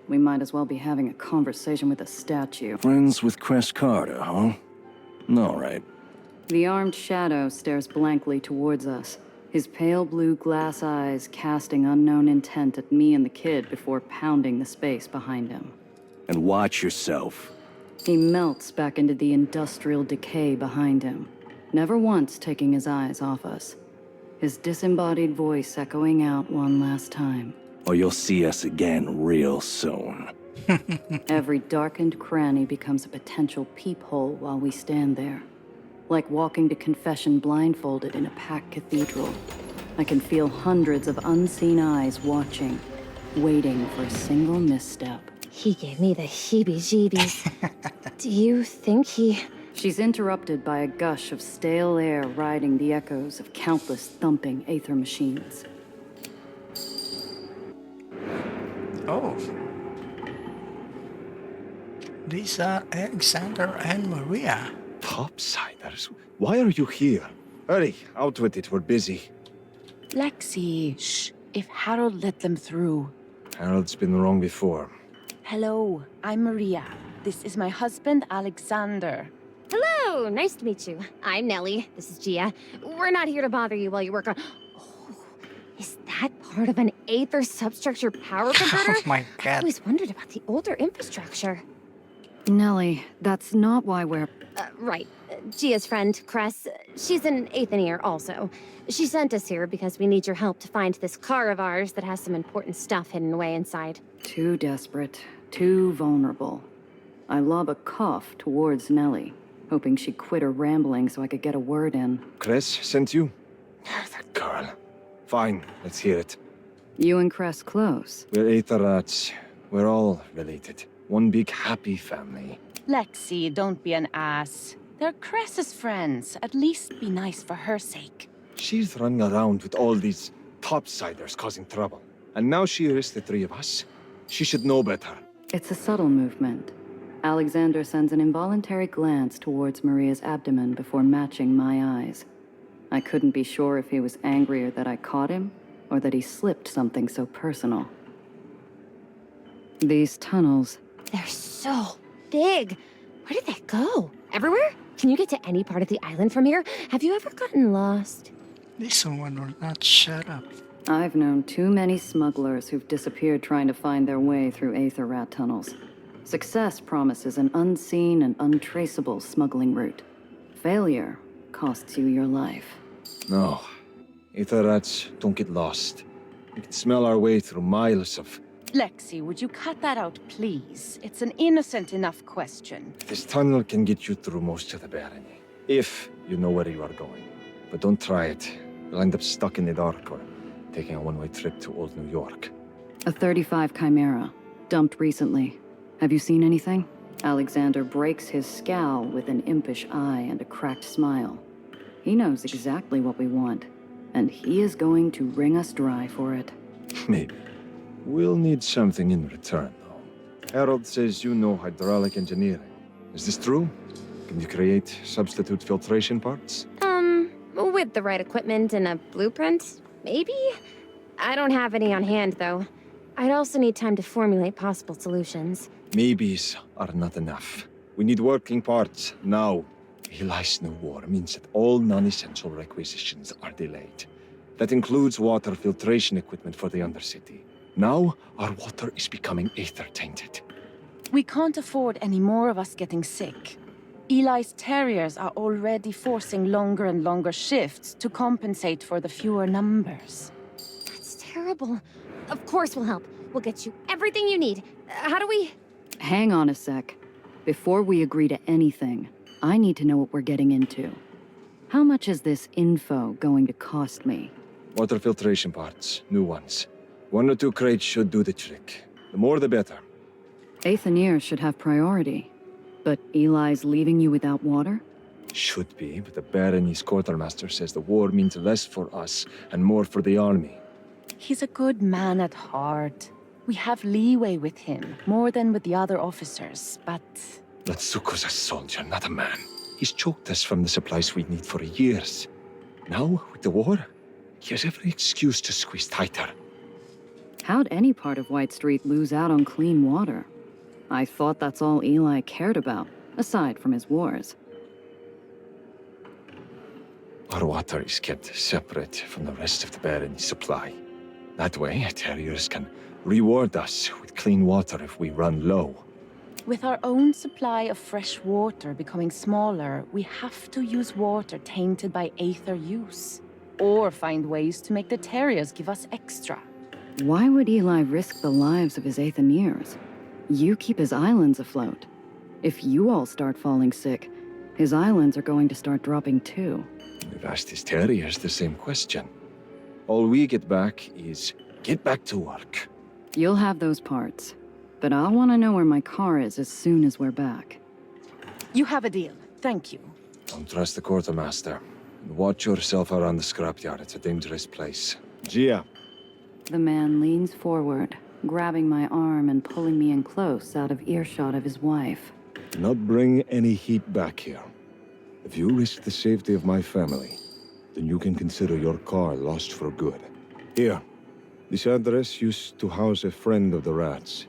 We might as well be having a conversation with a statue. Friends with Cress Carter, huh? All right. The armed shadow stares blankly towards us, his pale blue glass eyes casting unknown intent at me and the kid before pounding the space behind him. And watch yourself. He melts back into the industrial decay behind him, never once taking his eyes off us. His disembodied voice echoing out one last time. Or you'll see us again real soon. Every darkened cranny becomes a potential peephole while we stand there. Like walking to confession blindfolded in a packed cathedral. I can feel hundreds of unseen eyes watching, waiting for a single misstep. He gave me the heebie-jeebies. Do you think he... She's interrupted by a gush of stale air riding the echoes of countless thumping Aether machines. Oh. These are Alexander and Maria. Topsiders? Why are you here? Hurry, out with it, we're busy. Lexi, shh. If Harold let them through. Harold's been wrong before. Hello, I'm Maria. This is my husband, Alexander. Hello, nice to meet you. I'm Nellie. This is Gia. We're not here to bother you while you work on... Oh, is that part of an Aether substructure power converter? Oh my I god. always wondered about the older infrastructure. Nellie, that's not why we're... Right. Gia's friend, Cress, she's an Aethonier also. She sent us here because we need your help to find this car of ours that has some important stuff hidden away inside. Too desperate, too vulnerable. I lob a cough towards Nellie, hoping she'd quit her rambling so I could get a word in. Cress sent you? That girl. Fine, let's hear it. You and Cress close. We're Aether rats. We're all related. One big happy family. Lexi, don't be an ass. They're Cress's friends. At least be nice for her sake. She's running around with all these topsiders causing trouble. And now she risks the three of us. She should know better. It's a subtle movement. Alexander sends an involuntary glance towards Maria's abdomen before matching my eyes. I couldn't be sure if he was angrier that I caught him, or that he slipped something so personal. These tunnels... They're so big. Where did they go? Everywhere? Can you get to any part of the island from here? Have you ever gotten lost? This one will not shut up. I've known too many smugglers who've disappeared trying to find their way through Aether rat tunnels. Success promises an unseen and untraceable smuggling route. Failure costs you your life. No. Aether rats don't get lost. We can smell our way through miles of... Lexi, would you cut that out, please? It's an innocent enough question. This tunnel can get you through most of the barony. If you know where you are going. But don't try it. You'll end up stuck in the dark or taking a one-way trip to old New York. A 35 Chimera. Dumped recently. Have you seen anything? Alexander breaks his scowl with an impish eye and a cracked smile. He knows exactly what we want, and he is going to wring us dry for it. Maybe. We'll need something in return, though. Harold says you know hydraulic engineering. Is this true? Can you create substitute filtration parts? With the right equipment and a blueprint, maybe? I don't have any on hand, though. I'd also need time to formulate possible solutions. Maybes are not enough. We need working parts, now. Eli's new war means that all non-essential requisitions are delayed. That includes water filtration equipment for the Undercity. Now, our water is becoming Aether-tainted. We can't afford any more of us getting sick. Eli's terriers are already forcing longer and longer shifts to compensate for the fewer numbers. That's terrible. Of course we'll help. We'll get you everything you need. How do we... Hang on a sec. Before we agree to anything, I need to know what we're getting into. How much is this info going to cost me? Water filtration parts, new ones. 1 or 2 crates should do the trick. The more the better. Aetherians should have priority. But Eli's leaving you without water? Should be, but the Barony's quartermaster says the war means less for us and more for the army. He's a good man at heart. We have leeway with him, more than with the other officers, but... Natsuko's a soldier, not a man. He's choked us from the supplies we need for years. Now, with the war, he has every excuse to squeeze tighter. How'd any part of White Street lose out on clean water? I thought that's all Eli cared about, aside from his wars. Our water is kept separate from the rest of the Barony's supply. That way, terriers can reward us with clean water if we run low. With our own supply of fresh water becoming smaller, we have to use water tainted by Aether use. Or find ways to make the terriers give us extra. Why would Eli risk the lives of his Aetherians? You keep his islands afloat. If you all start falling sick, his islands are going to start dropping too. We've asked his terriers the same question. All we get back is, get back to work. You'll have those parts. But I'll want to know where my car is as soon as we're back. You have a deal. Thank you. Don't trust the quartermaster. And watch yourself around the scrapyard. It's a dangerous place. Gia. The man leans forward, grabbing my arm and pulling me in close out of earshot of his wife. Do not bring any heat back here. If you risk the safety of my family, then you can consider your car lost for good. Here. This address used to house a friend of the rats.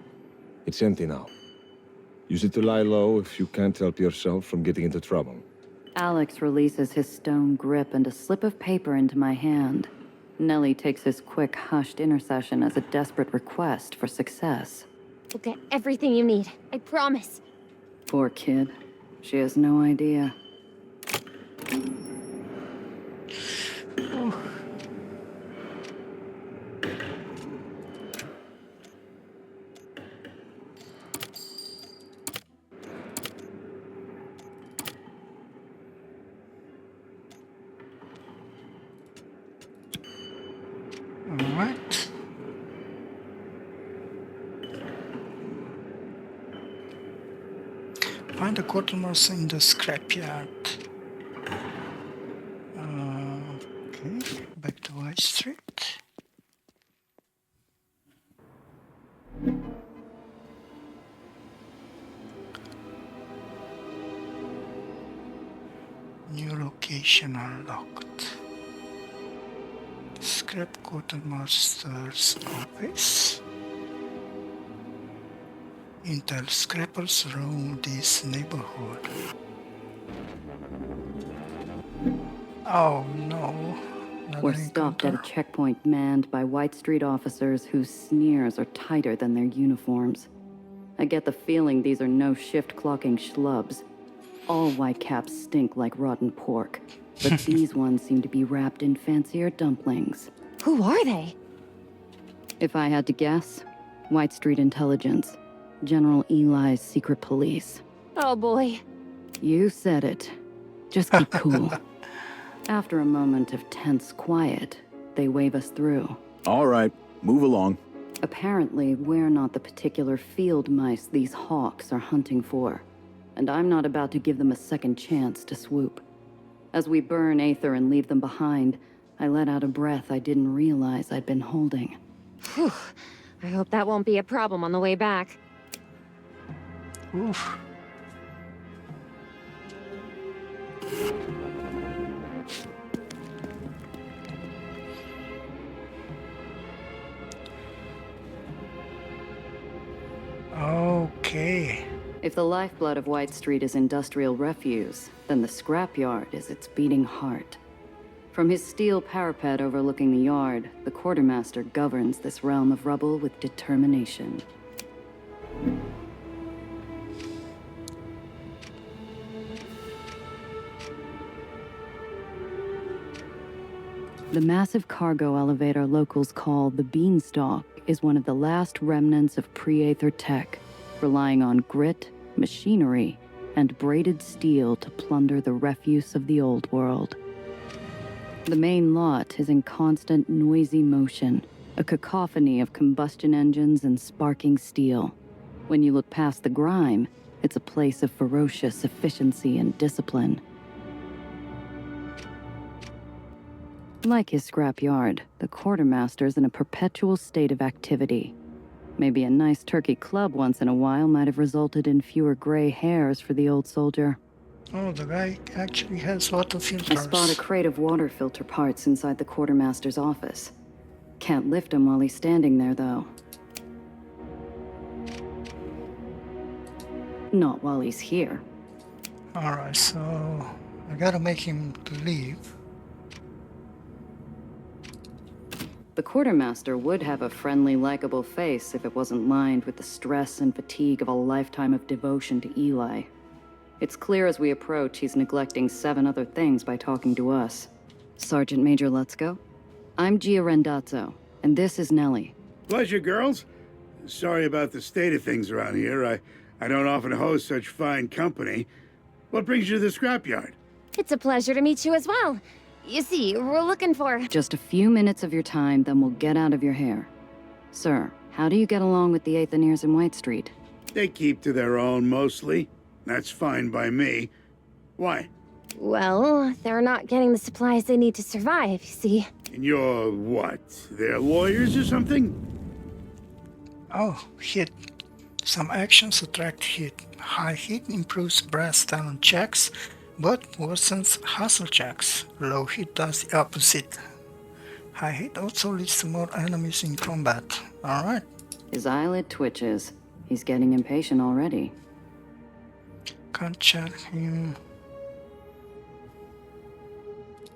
It's empty now. Use it to lie low if you can't help yourself from getting into trouble. Alex releases his stone grip and a slip of paper into my hand. Nellie takes his quick, hushed intercession as a desperate request for success. We'll get everything you need. I promise. Poor kid. She has no idea. Alright. Find the quartermaster in the scrapyard. Okay, back to White Street. New location unlocked. Scrap quartermaster's office. Intel scrappers roam this neighborhood. Oh no. We're stopped at a checkpoint manned by White Street officers whose sneers are tighter than their uniforms. I get the feeling these are no shift-clocking schlubs. All whitecaps stink like rotten pork, but these ones seem to be wrapped in fancier dumplings. Who are they? If I had to guess, White Street Intelligence. General Eli's secret police. Oh boy. You said it. Just keep cool. After a moment of tense quiet, they wave us through. All right, move along. Apparently, we're not the particular field mice these hawks are hunting for, and I'm not about to give them a second chance to swoop. As we burn Aether and leave them behind, I let out a breath I didn't realize I'd been holding. Whew. I hope that won't be a problem on the way back. Oof. Okay. If the lifeblood of White Street is industrial refuse, then the scrapyard is its beating heart. From his steel parapet overlooking the yard, the quartermaster governs this realm of rubble with determination. The massive cargo elevator locals call the Beanstalk is one of the last remnants of pre-Aether tech, relying on grit, machinery, and braided steel to plunder the refuse of the old world. The main lot is in constant noisy motion, a cacophony of combustion engines and sparking steel. When you look past the grime, it's a place of ferocious efficiency and discipline. Like his scrapyard, the quartermaster's in a perpetual state of activity. Maybe a nice turkey club once in a while might have resulted in fewer gray hairs for the old soldier. Oh, the guy actually has water I filters. spot a crate of water filter parts inside the quartermaster's office. Can't lift him while he's standing there, though. Not while he's here. Alright, so I gotta make him leave. The quartermaster would have a friendly, likable face if it wasn't lined with the stress and fatigue of a lifetime of devotion to Eli. It's clear as we approach he's neglecting 7 other things by talking to us. Sergeant Major Lutzko? I'm Gia Rendazzo, and this is Nellie. Pleasure, girls. Sorry about the state of things around here. I don't often host such fine company. What brings you to the scrapyard? It's a pleasure to meet you as well. You see, we're looking for... Just a few minutes of your time, then we'll get out of your hair. Sir, how do you get along with the Aethoniers in White Street? They keep to their own, mostly. That's fine by me. Why? Well, they're not getting the supplies they need to survive, you see. And you're what? Their lawyers or something? Oh, heat. Some actions attract heat. High heat improves brass talent checks, but worsens hustle checks. Low heat does the opposite. High heat also leads to more enemies in combat. Alright. His eyelid twitches. He's getting impatient already. Can't check him.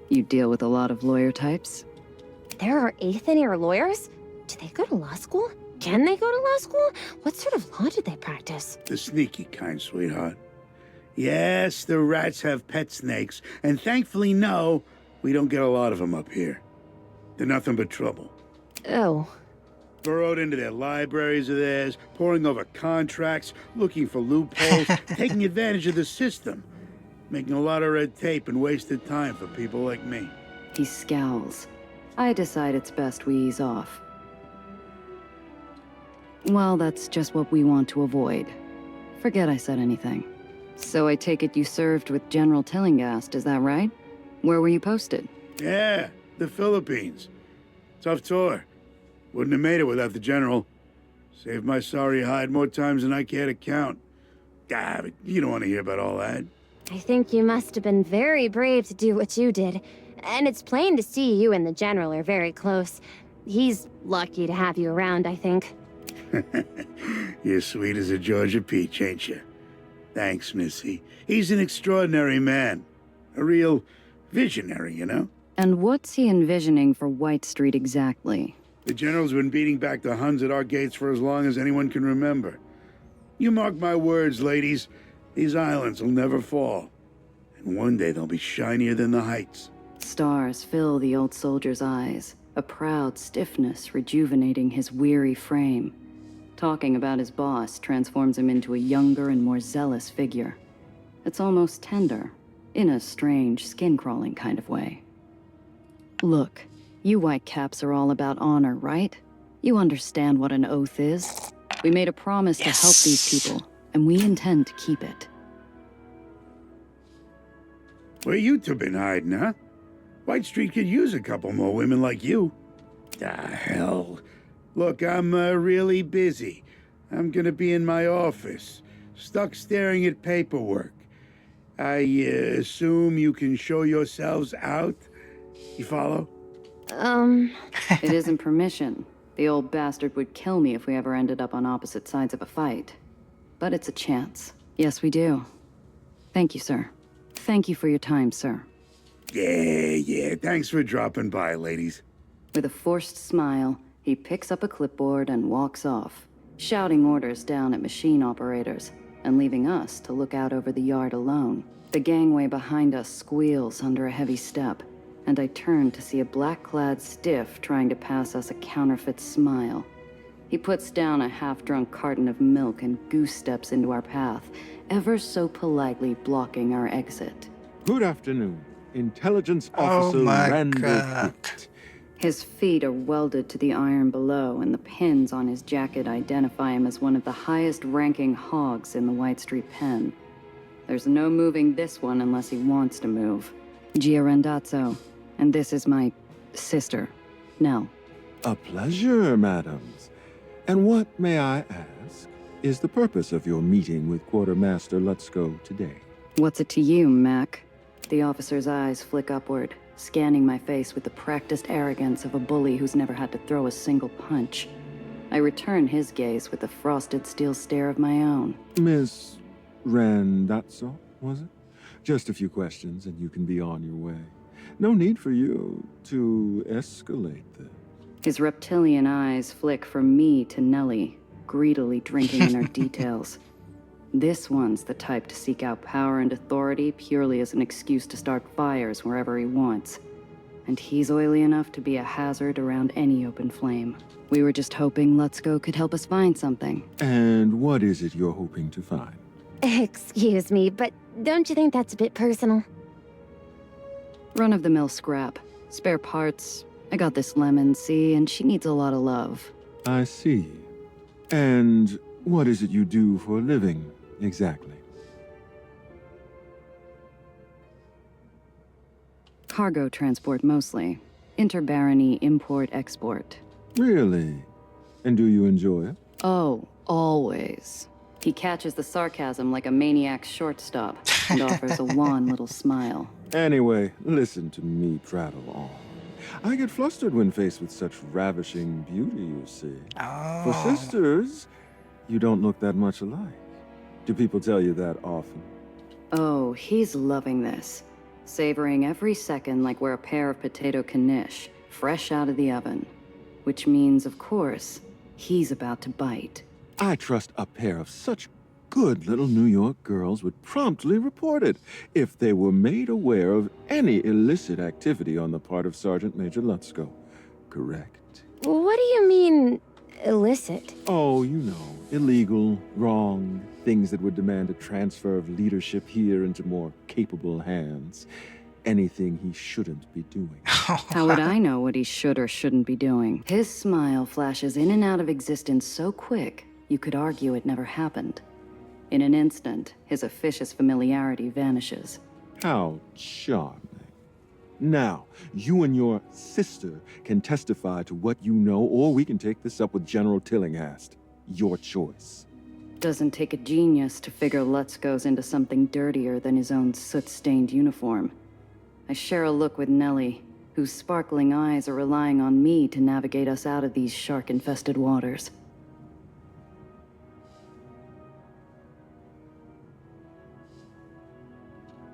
You deal with a lot of lawyer types? There are Aethonier lawyers? Do they go to law school? Can they go to law school? What sort of law do they practice? The sneaky kind, sweetheart. Yes, the rats have pet snakes, and thankfully, no, we don't get a lot of them up here. They're nothing but trouble. Oh. Burrowed into their libraries of theirs, poring over contracts, looking for loopholes, taking advantage of the system, making a lot of red tape and wasted time for people like me. He scowls. I decide it's best we ease off. Well, that's just what we want to avoid. Forget I said anything. So I take it you served with General Tillinghast, is that right? Where were you posted? Yeah, the Philippines. Tough tour. Wouldn't have made it without the General. Saved my sorry hide more times than I care to count. Ah, but you don't want to hear about all that. I think you must have been very brave to do what you did. And it's plain to see you and the General are very close. He's lucky to have you around, I think. You're sweet as a Georgia peach, ain't you? Thanks, Missy. He's an extraordinary man. A real visionary, you know? And what's he envisioning for White Street exactly? The General's been beating back the Huns at our gates for as long as anyone can remember. You mark my words, ladies. These islands will never fall. And one day they'll be shinier than the heights. Stars fill the old soldier's eyes, a proud stiffness rejuvenating his weary frame. Talking about his boss transforms him into a younger and more zealous figure. It's almost tender, in a strange, skin-crawling kind of way. Look, you whitecaps are all about honor, right? You understand what an oath is. We made a promise to help these people, and we intend to keep it. Where you two been hiding, huh? White Street could use a couple more women like you. Ah, hell. Look, I'm really busy. I'm gonna be in my office, stuck staring at paperwork. I assume you can show yourselves out? You follow? It isn't permission. The old bastard would kill me if we ever ended up on opposite sides of a fight. But it's a chance. Yes, we do. Thank you, sir. Thank you for your time, sir. Yeah, thanks for dropping by, ladies. With a forced smile, he picks up a clipboard and walks off, shouting orders down at machine operators, and leaving us to look out over the yard alone. The gangway behind us squeals under a heavy step, and I turn to see a black-clad stiff trying to pass us a counterfeit smile. He puts down a half-drunk carton of milk and goose steps into our path, ever so politely blocking our exit. Good afternoon. Intelligence Officer Randall Pitt. His feet are welded to the iron below, and the pins on his jacket identify him as one of the highest-ranking hogs in the White Street pen. There's no moving this one unless he wants to move. Gia Randazzo, and this is my sister, Nell. A pleasure, madams. And what, may I ask, is the purpose of your meeting with Quartermaster Lutzko today? What's it to you, Mac? The officer's eyes flick upward, scanning my face with the practiced arrogance of a bully who's never had to throw a single punch. I return his gaze with the frosted steel stare of my own. Miss Randazzo, was it? Just a few questions and you can be on your way. No need for you to escalate this. His reptilian eyes flick from me to Nellie, greedily drinking in her details. This one's the type to seek out power and authority purely as an excuse to start fires wherever he wants. And he's oily enough to be a hazard around any open flame. We were just hoping Lutzko could help us find something. And what is it you're hoping to find? Excuse me, but don't you think that's a bit personal? Run-of-the-mill scrap. Spare parts. I got this lemon, see, and she needs a lot of love. I see. And what is it you do for a living, exactly? Cargo transport mostly. Interbarony import-export. Really? And do you enjoy it? Oh, always. He catches the sarcasm like a maniac's shortstop and offers a wan little smile. Anyway, listen to me prattle on. I get flustered when faced with such ravishing beauty, you see. For sisters, you don't look that much alike. Do people tell you that often? Oh, he's loving this. Savoring every second like we're a pair of potato knish, fresh out of the oven. Which means, of course, he's about to bite. I trust a pair of such good little New York girls would promptly report it if they were made aware of any illicit activity on the part of Sergeant Major Lutzko. Correct? What do you mean, illicit? Oh, you know, illegal, wrong, things that would demand a transfer of leadership here into more capable hands. Anything he shouldn't be doing. How would I know what he should or shouldn't be doing? His smile flashes in and out of existence so quick, you could argue it never happened. In an instant, his officious familiarity vanishes. How charming. Now, you and your sister can testify to what you know, or we can take this up with General Tillinghast. Your choice. Doesn't take a genius to figure Lutzko's into something dirtier than his own soot-stained uniform. I share a look with Nellie, whose sparkling eyes are relying on me to navigate us out of these shark-infested waters.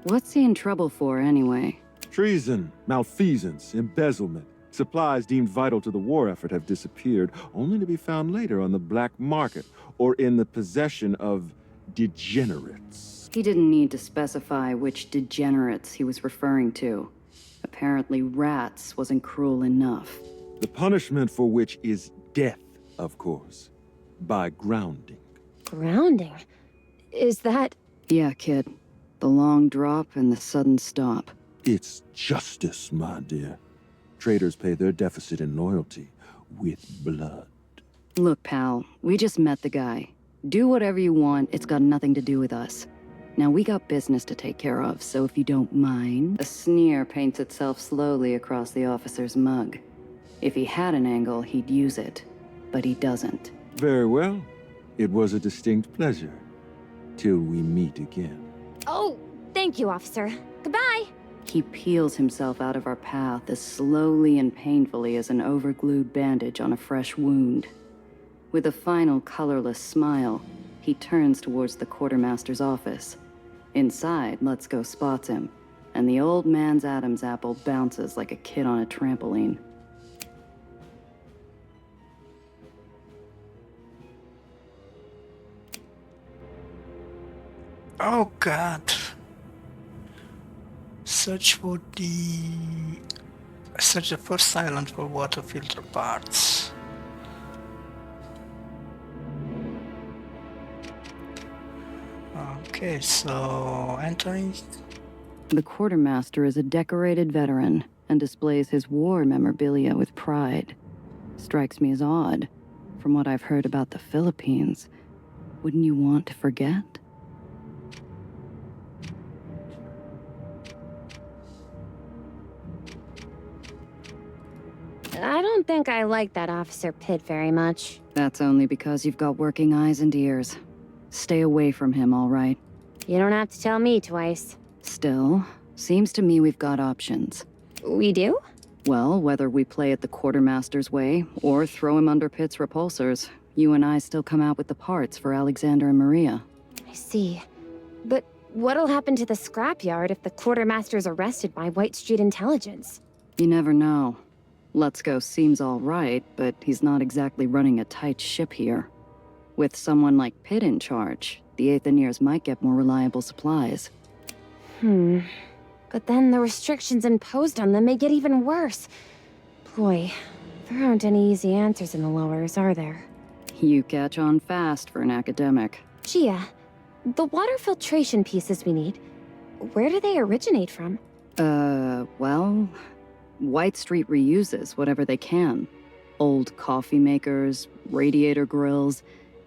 What's he in trouble for, anyway? Treason, malfeasance, embezzlement. Supplies deemed vital to the war effort have disappeared, only to be found later on the black market or in the possession of degenerates. He didn't need to specify which degenerates he was referring to. Apparently rats wasn't cruel enough. The punishment for which is death, of course, by grounding. Grounding? Is that... Yeah, kid. The long drop and the sudden stop. It's justice, my dear. Traitors pay their deficit in loyalty with blood. Look, pal, we just met the guy. Do whatever you want, it's got nothing to do with us. Now, we got business to take care of, so if you don't mind... A sneer paints itself slowly across the officer's mug. If he had an angle, he'd use it. But he doesn't. Very well. It was a distinct pleasure. Till we meet again. Oh, thank you, officer. Goodbye. He peels himself out of our path as slowly and painfully as an overglued bandage on a fresh wound. With a final colorless smile, he turns towards the quartermaster's office. Inside, Let's Go spots him, and the old man's Adam's apple bounces like a kid on a trampoline. Oh god. Search the first island for water filter parts. Okay, so entering... The quartermaster is a decorated veteran and displays his war memorabilia with pride. Strikes me as odd. From what I've heard about the Philippines, wouldn't you want to forget? I don't think I like that Officer Pitt very much. That's only because you've got working eyes and ears. Stay away from him, all right? You don't have to tell me twice. Still, seems to me we've got options. We do? Well, whether we play it the quartermaster's way, or throw him under Pitt's repulsors, you and I still come out with the parts for Alexander and Maria. I see. But what'll happen to the scrapyard if the quartermaster's arrested by White Street Intelligence? You never know. Let's Go seems all right, but he's not exactly running a tight ship here. With someone like Pitt in charge, the Aetherians might get more reliable supplies. But then the restrictions imposed on them may get even worse. Boy, there aren't any easy answers in the lowers, are there? You catch on fast for an academic. Gia, the water filtration pieces we need, where do they originate from? Well... White Street reuses whatever they can. Old coffee makers, radiator grills.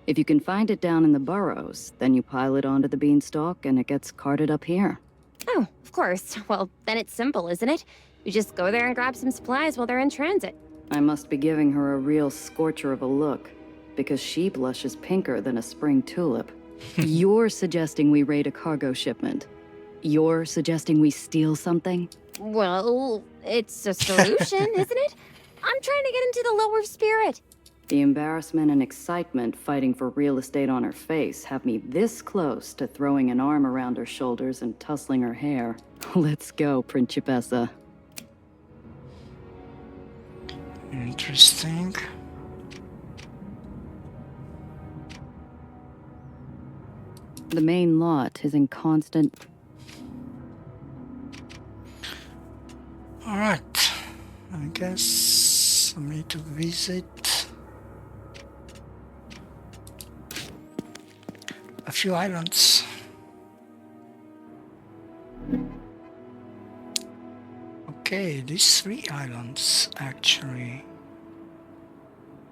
If you can find it down in the burrows, then you pile it onto the beanstalk and it gets carted up here. Oh, of course. Well, then it's simple, isn't it? You just go there and grab some supplies while they're in transit. I must be giving her a real scorcher of a look, because she blushes pinker than a spring tulip. You're suggesting we raid a cargo shipment. You're suggesting we steal something? Well, it's a solution, isn't it? I'm trying to get into the lower spirit. The embarrassment and excitement fighting for real estate on her face have me this close to throwing an arm around her shoulders and tussling her hair. Let's go, Principessa. Interesting. The main lot is in constant... Alright, I guess I need to visit a few islands. Okay, these 3 islands actually.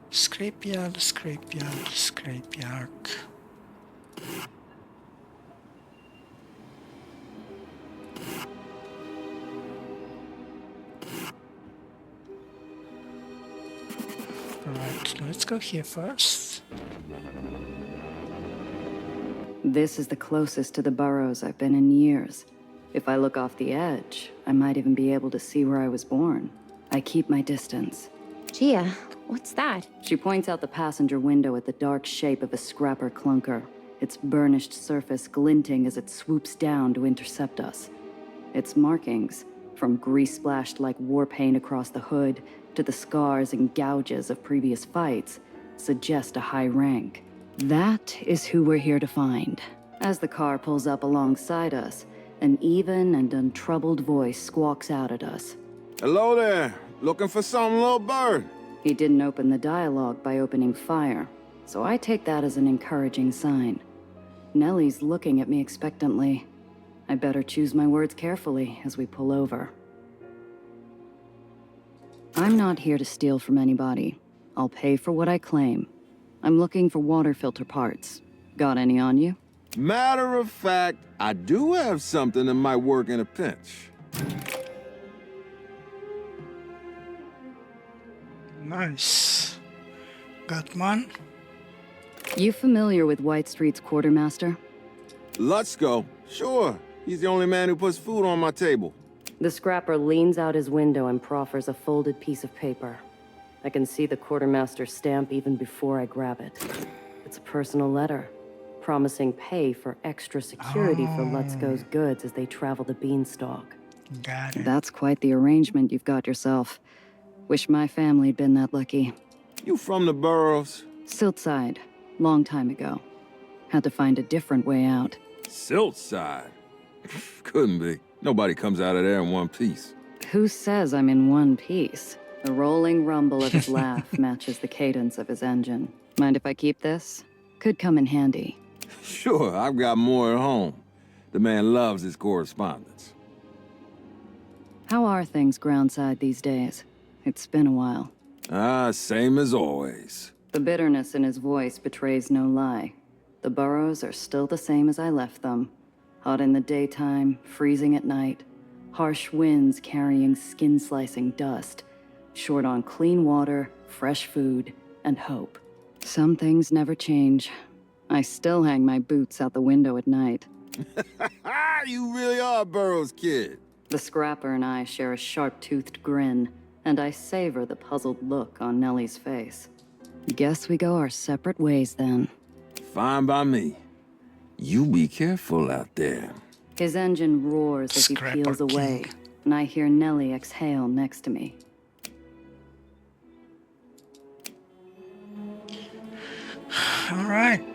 Scrapyard, scrapyard, scrapyard. Right, let's go here first. This is the closest to the burrows I've been in years. If I look off the edge, I might even be able to see where I was born. I keep my distance. Gia, what's that? She points out the passenger window at the dark shape of a scrapper clunker, its burnished surface glinting as it swoops down to intercept us. Its markings, from grease-splashed like war paint across the hood to the scars and gouges of previous fights, suggest a high rank. That is who we're here to find. As the car pulls up alongside us, an even and untroubled voice squawks out at us. Hello there. Looking for something, little bird? He didn't open the dialogue by opening fire, so I take that as an encouraging sign. Nellie's looking at me expectantly. I better choose my words carefully as we pull over. I'm not here to steal from anybody. I'll pay for what I claim, I'm looking for water filter parts. Got any on you? Matter of fact, I do have something that might work in a pinch. Nice. Got one? You familiar with White Street's quartermaster? Let's go. Sure. He's the only man who puts food on my table. The scrapper leans out his window and proffers a folded piece of paper. I can see the quartermaster's stamp even before I grab it. It's a personal letter, promising pay for extra security for Let's Go's goods as they travel the beanstalk. Got it. That's quite the arrangement you've got yourself. Wish my family'd been that lucky. You from the boroughs? Siltside, long time ago. Had to find a different way out. Siltside? Couldn't be. Nobody comes out of there in one piece. Who says I'm in one piece? The rolling rumble of his laugh matches the cadence of his engine. Mind if I keep this? Could come in handy. Sure, I've got more at home. The man loves his correspondence. How are things groundside these days? It's been a while. Same as always. The bitterness in his voice betrays no lie. The burrows are still the same as I left them. Hot in the daytime, freezing at night. Harsh winds carrying skin-slicing dust. Short on clean water, fresh food, and hope. Some things never change. I still hang my boots out the window at night. You really are a Burroughs kid. The scrapper and I share a sharp-toothed grin, and I savor the puzzled look on Nellie's face. Guess we go our separate ways then. Fine by me. You be careful out there. His engine roars as he peels away, and I hear Nellie exhale next to me. All right.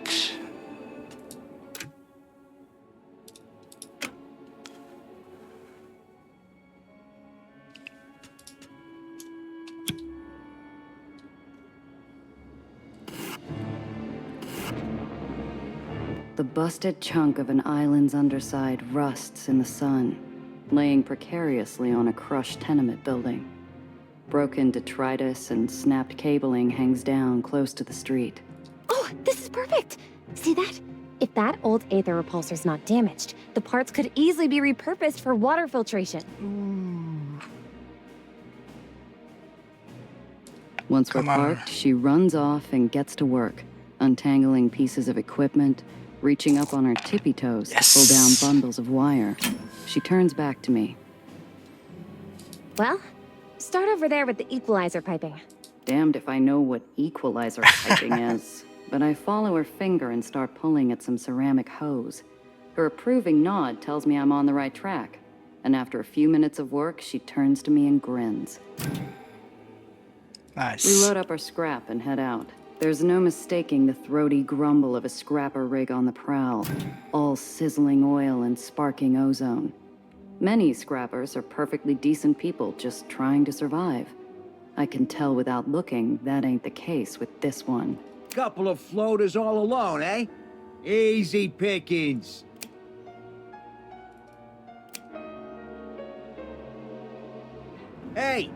The busted chunk of an island's underside rusts in the sun, laying precariously on a crushed tenement building. Broken detritus and snapped cabling hangs down close to the street. Oh, this is perfect! See that? If that old Aether repulsor's not damaged, the parts could easily be repurposed for water filtration. Once we're parked, she runs off and gets to work, untangling pieces of equipment, reaching up on her tippy toes to pull down bundles of wire. She turns back to me. Well, start over there with the equalizer piping. Damned if I know what equalizer piping is. But I follow her finger and start pulling at some ceramic hose. Her approving nod tells me I'm on the right track. And after a few minutes of work, she turns to me and grins. Nice. We load up our scrap and head out. There's no mistaking the throaty grumble of a scrapper rig on the prowl, all sizzling oil and sparking ozone. Many scrappers are perfectly decent people just trying to survive. I can tell without looking that ain't the case with this one. Couple of floaters all alone, eh? Easy pickings. Hey,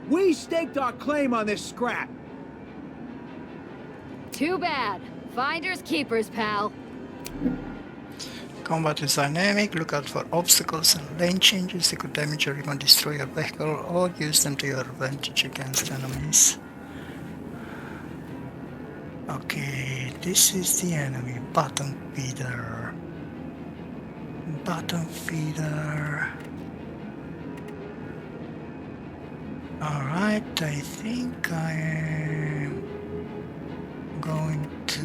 we staked our claim on this scrap. Too bad. Finders keepers, pal. Combat is dynamic. Look out for obstacles and lane changes. They could damage or even destroy your vehicle, or use them to your advantage against enemies. Okay, this is the enemy. Bottom feeder. Bottom feeder. Alright, I think I am going to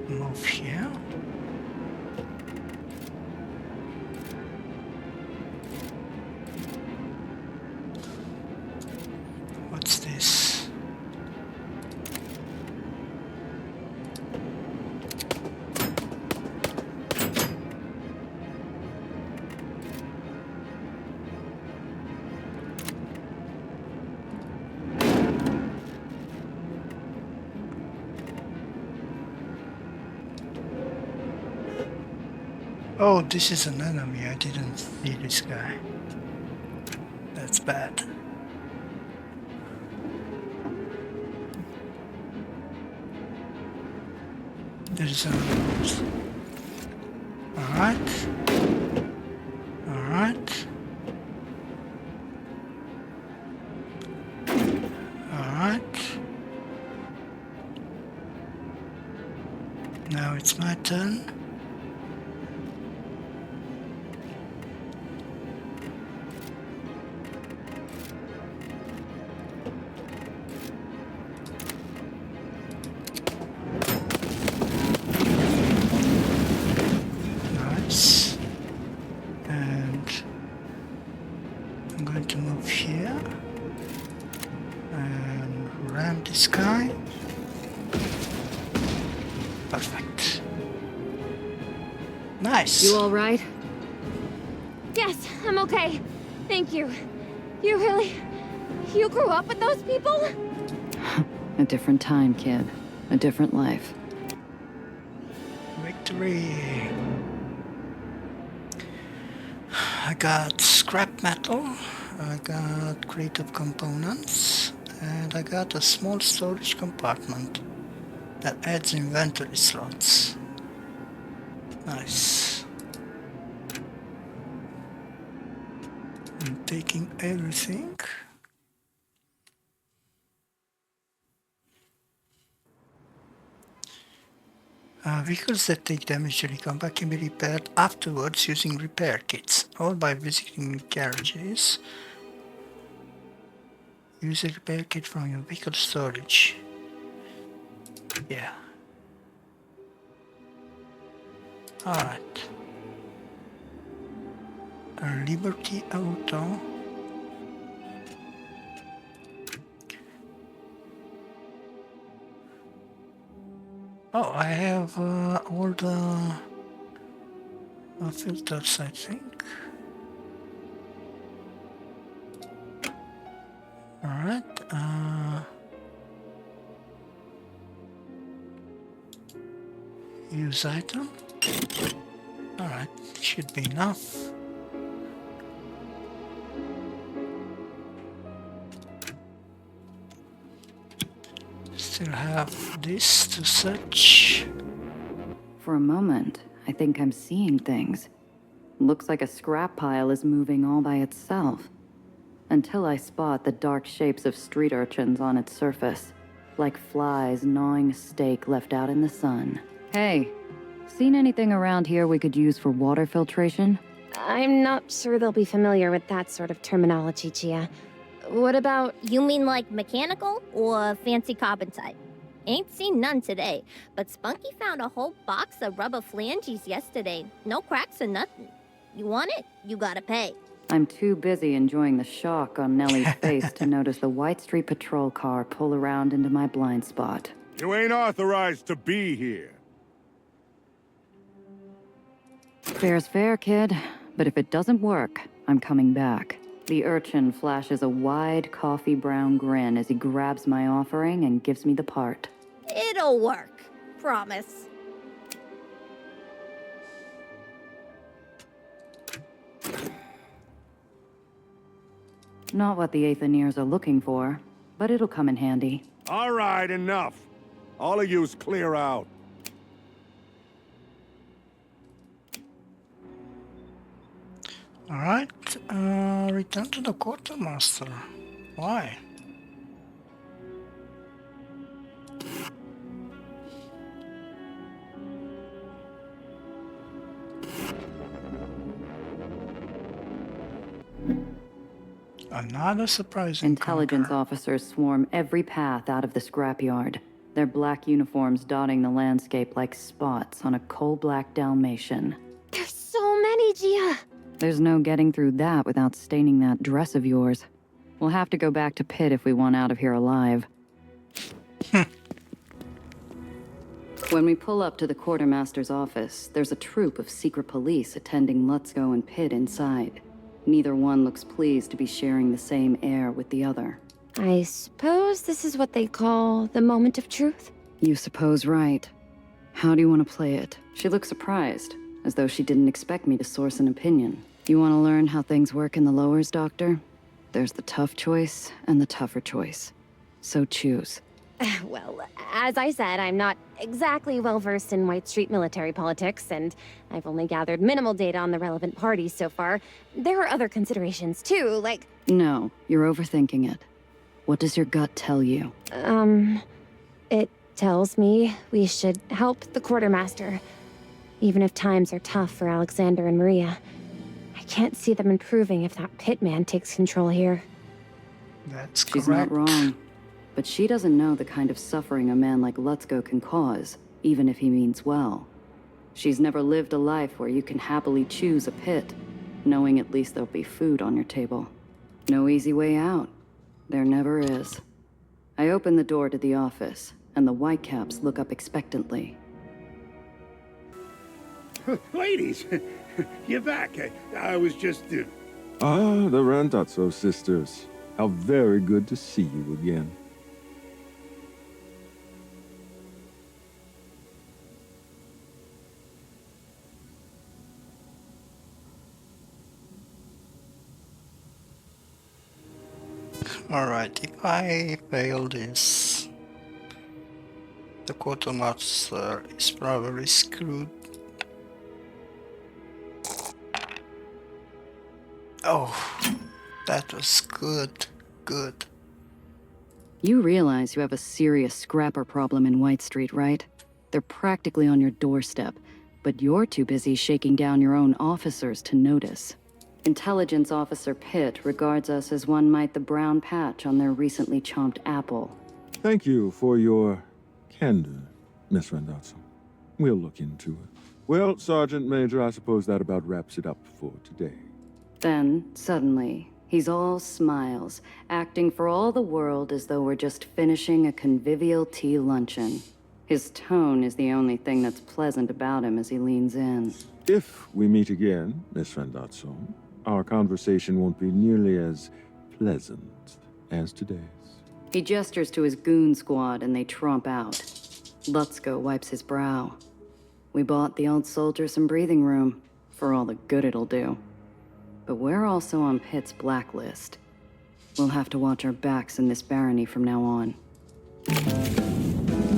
move here. What's this? Oh, this is an enemy. I didn't see this guy. That's bad. There's a... Alright. Alright. Alright. Now it's my turn. Nice. And I'm going to move here and ram this guy. Perfect. Nice. You all right? Yes, I'm okay. Thank you. You grew up with those people? A different time, kid. A different life. Victory. I got scrap metal, I got creative components, and I got a small storage compartment that adds inventory slots. Nice. I'm taking everything. Vehicles that take damage during combat can be repaired afterwards using repair kits, or by visiting garages. Use a repair kit from your vehicle storage. Yeah. Alright. A Liberty Auto. Oh, I have all the filters, I think. Alright. Use item. Alright, should be enough. Still have this to search. For a moment, I think I'm seeing things. Looks like a scrap pile is moving all by itself. Until I spot the dark shapes of street urchins on its surface, like flies gnawing a steak left out in the sun. Hey, seen anything around here we could use for water filtration? I'm not sure they'll be familiar with that sort of terminology, Gia. What about... You mean like mechanical or fancy carbon type? Ain't seen none today, but Spunky found a whole box of rubber flanges yesterday. No cracks or nothing. You want it? You gotta pay. I'm too busy enjoying the shock on Nellie's face to notice the White Street patrol car pull around into my blind spot. You ain't authorized to be here. Fair's fair, kid. But if it doesn't work, I'm coming back. The urchin flashes a wide coffee brown grin as he grabs my offering and gives me the part. It'll work. Promise. Not what the Aetherians are looking for, but it'll come in handy. All right, enough. All of yous clear out. Alright, return to the quartermaster. Why? Another surprising Intelligence officers swarm every path out of the scrapyard, their black uniforms dotting the landscape like spots on a coal-black Dalmatian. There's so many, Gia! There's no getting through that without staining that dress of yours. We'll have to go back to Pitt if we want out of here alive. When we pull up to the quartermaster's office, there's a troop of secret police attending Lutzko and Pitt inside. Neither one looks pleased to be sharing the same air with the other. I suppose this is what they call the moment of truth? You suppose right. How do you want to play it? She looks surprised, as though she didn't expect me to source an opinion. You want to learn how things work in the lowers, Doctor? There's the tough choice and the tougher choice. So choose. Well, as I said, I'm not exactly well-versed in White Street military politics, and I've only gathered minimal data on the relevant parties so far. There are other considerations, too, like... No, you're overthinking it. What does your gut tell you? It tells me we should help the quartermaster, even if times are tough for Alexander and Maria. I can't see them improving if that pitman takes control here. That's correct. She's not wrong. But she doesn't know the kind of suffering a man like Lutzko can cause, even if he means well. She's never lived a life where you can happily choose a pit, knowing at least there'll be food on your table. No easy way out. There never is. I open the door to the office, and the Whitecaps look up expectantly. Ladies, you're back. I was just... Ah, the Randazzo sisters. How very good to see you again. Alright, if I fail this, the quartermaster is probably screwed. Oh, that was good. Good. You realize you have a serious scrapper problem in White Street, right? They're practically on your doorstep, but you're too busy shaking down your own officers to notice. Intelligence Officer Pitt regards us as one might the brown patch on their recently chomped apple. Thank you for your candor, Miss Randazzo. We'll look into it. Well, Sergeant Major, I suppose that about wraps it up for today. Then, suddenly, he's all smiles, acting for all the world as though we're just finishing a convivial tea luncheon. His tone is the only thing that's pleasant about him as he leans in. If we meet again, Miss Randazzo, our conversation won't be nearly as pleasant as today's. He gestures to his goon squad and they tromp out. Lutzko wipes his brow. We bought the old soldier some breathing room, for all the good it'll do. But we're also on Pitt's blacklist. We'll have to watch our backs in this barony from now on.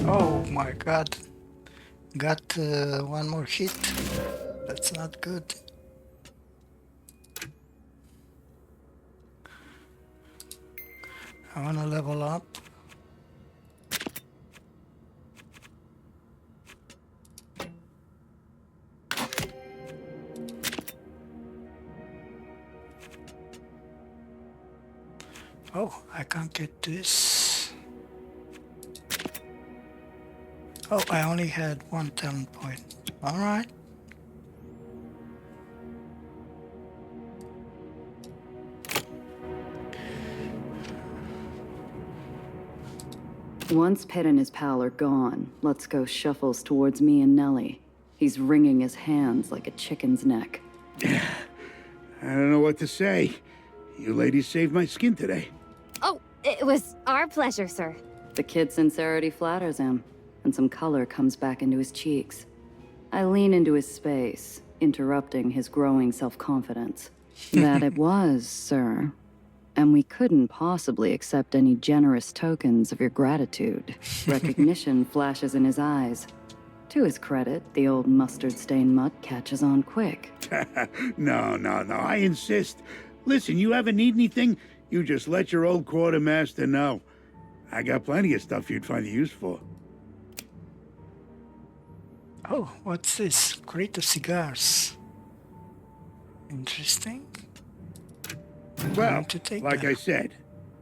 Oh my god. Got one more hit. That's not good. I wanna level up. Oh, I can't get this. Oh, I only had one talent point. Alright. Once Pitt and his pal are gone, Lutzko shuffles towards me and Nellie. He's wringing his hands like a chicken's neck. I don't know what to say. You ladies saved my skin today. Oh, it was our pleasure, sir. The kid's sincerity flatters him, and some color comes back into his cheeks. I lean into his space, interrupting his growing self-confidence. That it was, sir. And we couldn't possibly accept any generous tokens of your gratitude. Recognition flashes in his eyes. To his credit, the old mustard-stained mutt catches on quick. No, I insist. Listen, you ever need anything, you just let your old quartermaster know. I got plenty of stuff you'd find use for. Oh, what's this? Crate of cigars. Interesting. Well, like I said,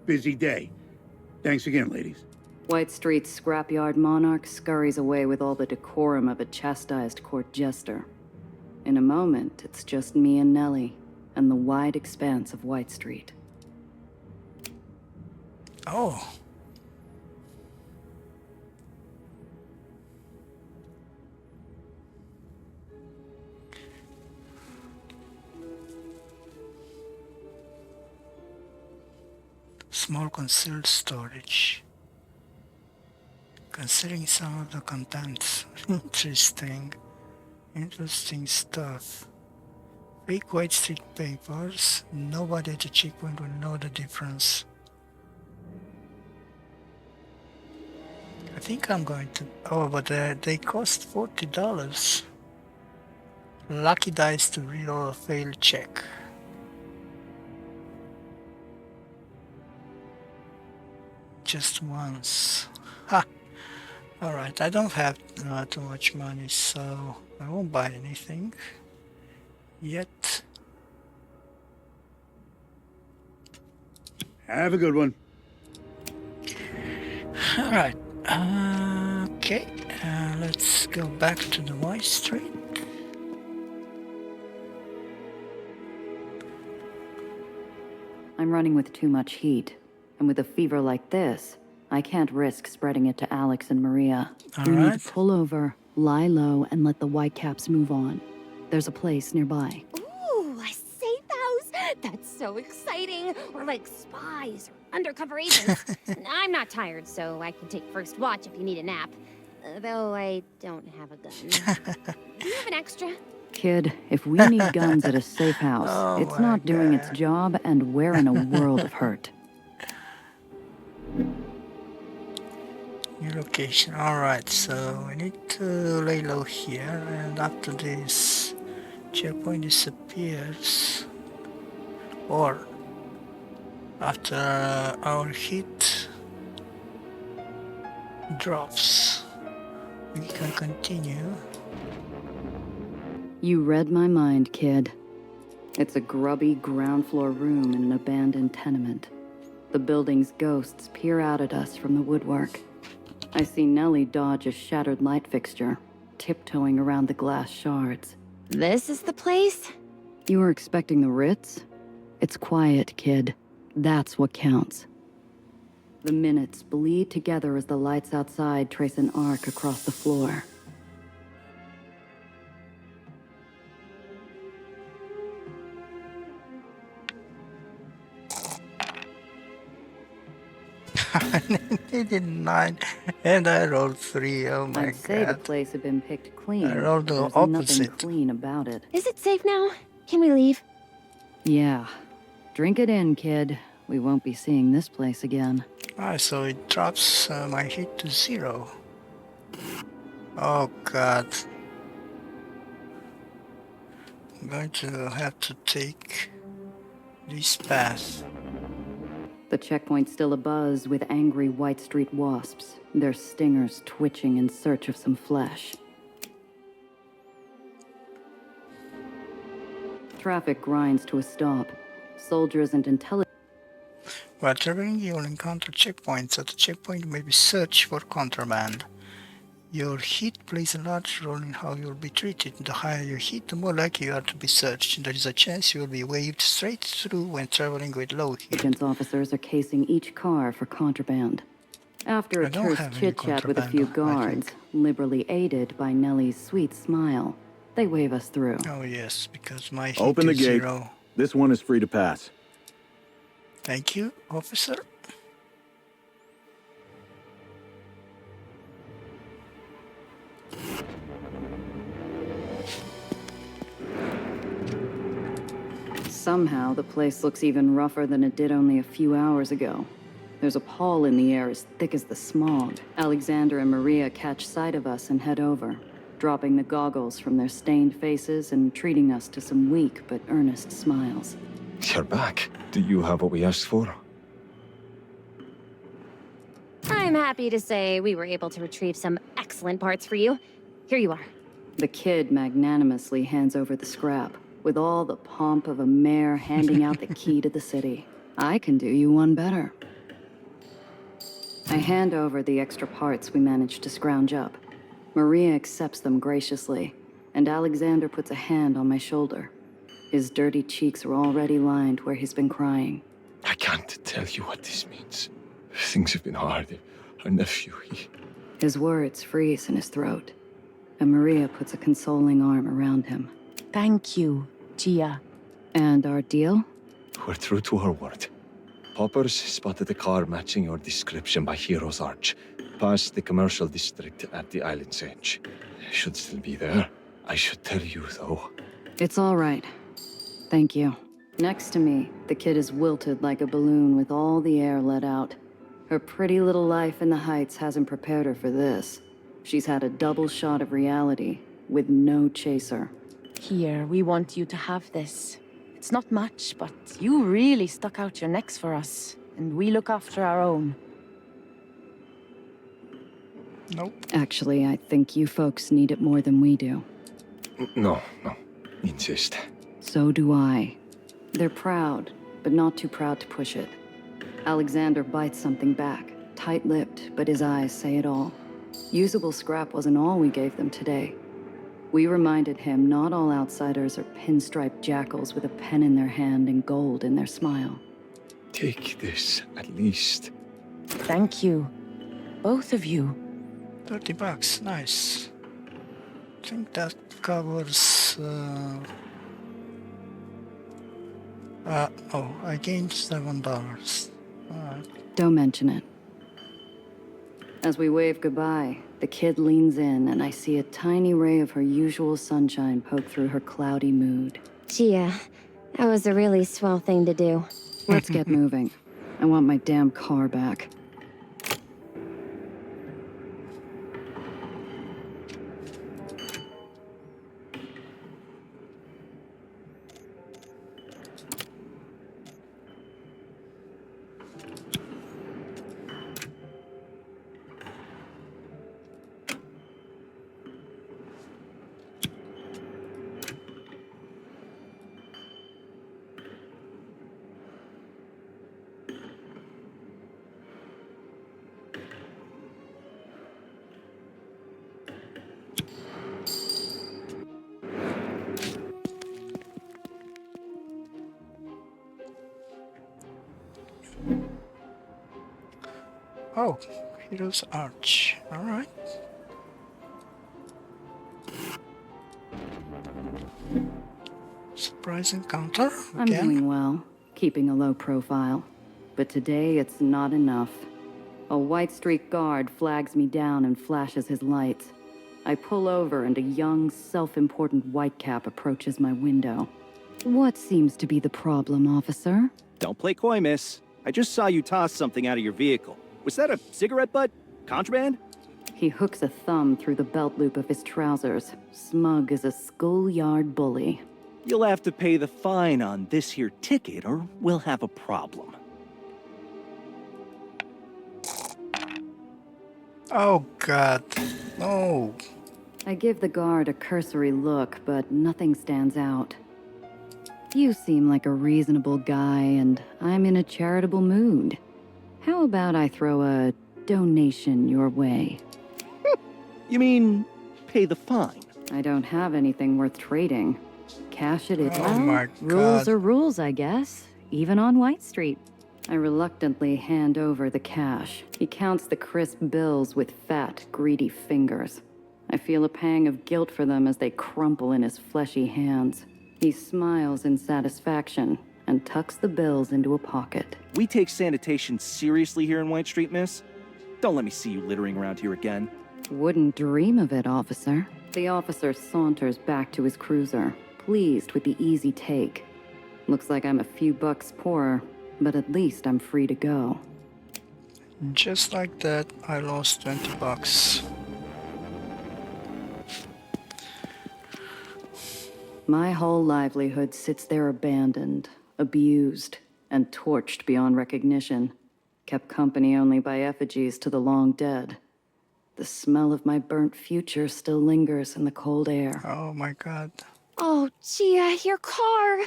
busy day. Thanks again, ladies. White Street's scrapyard monarch scurries away with all the decorum of a chastised court jester. In a moment, it's just me and Nellie, and the wide expanse of White Street. Oh. Small concealed storage. Considering some of the contents. Interesting. Interesting stuff. Big White Street papers. Nobody at the checkpoint will know the difference. I think I'm going to... Oh, but they cost $40. Lucky dice to reroll a failed check. Just once. Ha! Alright, I don't have too much money, so I won't buy anything yet. Have a good one. Alright, okay, let's go back to the White Street. I'm running with too much heat, and with a fever like this, I can't risk spreading it to Alex and Maria. We need to pull over, lie low, and let the Whitecaps move on. There's a place nearby. Ooh, a safe house! That's so exciting! We're like spies or undercover agents. I'm not tired, so I can take first watch if you need a nap. Though I don't have a gun. Do you have an extra? Kid, if we need guns at a safe house, it's not doing its job, and we're in a world of hurt. New location. Alright, so we need to lay low here, and after this checkpoint disappears, or after our heat drops, we can continue. You read my mind, kid. It's a grubby ground floor room in an abandoned tenement. The building's ghosts peer out at us from the woodwork. I see Nellie dodge a shattered light fixture, tiptoeing around the glass shards. This is the place? You were expecting the Ritz? It's quiet, kid. That's what counts. The minutes bleed together as the lights outside trace an arc across the floor. I needed 9 and I rolled 3. Oh my god. I'd say the place had been picked clean. I rolled the There's opposite. nothing clean about it. Is it safe now? Can we leave? Yeah. Drink it in, kid. We won't be seeing this place again. Alright, so it drops my hit to 0. Oh god. I'm going to have to take this path. The checkpoint's still abuzz with angry White Street wasps, their stingers twitching in search of some flesh. Traffic grinds to a stop. Soldiers and intelligence. While traveling, you will encounter checkpoints. At the checkpoint, you may be searched for contraband. Your heat plays a large role in how you will be treated. The higher your heat, the more likely you are to be searched. There is a chance you will be waved straight through when traveling with low heat. Intelligence officers are casing each car for contraband. After a terse chit-chat with a few guards, liberally aided by Nellie's sweet smile, they wave us through. Oh yes, because my heat Open the is gate. 0. This one is free to pass. Thank you, officer. Somehow, the place looks even rougher than it did only a few hours ago. There's a pall in the air as thick as the smog. Alexander and Maria catch sight of us and head over, dropping the goggles from their stained faces and treating us to some weak but earnest smiles. You're back. Do you have what we asked for? I'm happy to say we were able to retrieve some excellent parts for you. Here you are. The kid magnanimously hands over the scrap, with all the pomp of a mayor handing out the key to the city. I can do you one better. I hand over the extra parts we managed to scrounge up. Maria accepts them graciously, and Alexander puts a hand on my shoulder. His dirty cheeks are already lined where he's been crying. I can't tell you what this means. Things have been hard. Our nephew, His words freeze in his throat, and Maria puts a consoling arm around him. Thank you, Gia. And our deal? We're true to our word. Poppers spotted a car matching your description by Hero's Arch, past the commercial district at the island's edge. Should still be there. I should tell you, though. It's all right. Thank you. Next to me, the kid is wilted like a balloon with all the air let out. Her pretty little life in the Heights hasn't prepared her for this. She's had a double shot of reality, with no chaser. Here, we want you to have this. It's not much, but you really stuck out your necks for us, and we look after our own. Nope. Actually, I think you folks need it more than we do. No. Insist. So do I. They're proud, but not too proud to push it. Alexander bites something back, tight-lipped, but his eyes say it all. Usable scrap wasn't all we gave them today. We reminded him not all outsiders are pinstriped jackals with a pen in their hand and gold in their smile. Take this, at least. Thank you. Both of you. $30, nice. I think that covers... oh, I gained $7. Alright. Don't mention it. As we wave goodbye, the kid leans in and I see a tiny ray of her usual sunshine poke through her cloudy mood. Gia, that was a really swell thing to do. Let's get moving. I want my damn car back. Oh, Hero's Arch. Alright. Surprise encounter I'm again. doing well, keeping a low profile. But today it's not enough. A White Street guard flags me down and flashes his lights. I pull over and a young, self-important whitecap approaches my window. What seems to be the problem, officer? Don't play coy, miss. I just saw you toss something out of your vehicle. Was that a cigarette butt? Contraband? He hooks a thumb through the belt loop of his trousers, smug as a schoolyard bully. You'll have to pay the fine on this here ticket, or we'll have a problem. Oh god, no. I give the guard a cursory look, but nothing stands out. You seem like a reasonable guy, and I'm in a charitable mood. How about I throw a donation your way? You mean, pay the fine? I don't have anything worth trading. Cash it is. Oh my god. Rules are rules, I guess. Even on White Street. I reluctantly hand over the cash. He counts the crisp bills with fat, greedy fingers. I feel a pang of guilt for them as they crumple in his fleshy hands. He smiles in satisfaction and tucks the bills into a pocket. We take sanitation seriously here in White Street, miss. Don't let me see you littering around here again. Wouldn't dream of it, officer. The officer saunters back to his cruiser, pleased with the easy take. Looks like I'm a few bucks poorer, but at least I'm free to go. Just like that, I lost $20. My whole livelihood sits there abandoned, abused, and torched beyond recognition, kept company only by effigies to the long dead. The smell of my burnt future still lingers in the cold air. Oh my god. Oh, Gia, your car.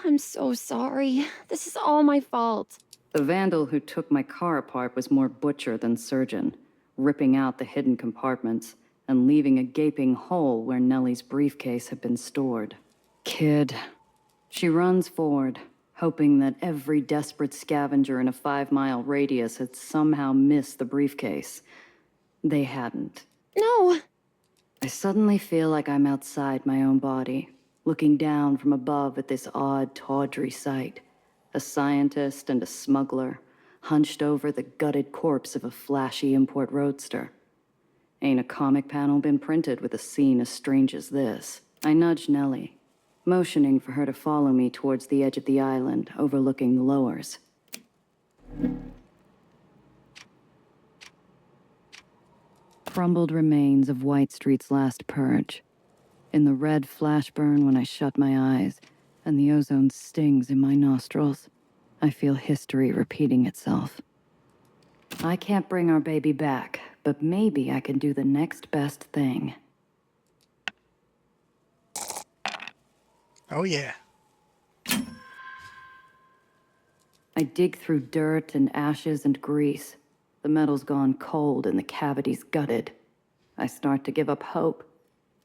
I'm so sorry. This is all my fault. The vandal who took my car apart was more butcher than surgeon, ripping out the hidden compartments and leaving a gaping hole where Nellie's briefcase had been stored. Kid. She runs forward, hoping that every desperate scavenger in a 5-mile radius had somehow missed the briefcase. They hadn't. No! I suddenly feel like I'm outside my own body, looking down from above at this odd, tawdry sight. A scientist and a smuggler, hunched over the gutted corpse of a flashy import roadster. Ain't a comic panel been printed with a scene as strange as this. I nudge Nellie. motioning for her to follow me towards the edge of the island, overlooking the lowers. Crumbled remains of White Street's last purge. In the red flash burn when I shut my eyes, and the ozone stings in my nostrils, I feel history repeating itself. I can't bring our baby back, but maybe I can do the next best thing. Oh yeah. I dig through dirt and ashes and grease. The metal's gone cold and the cavity's gutted. I start to give up hope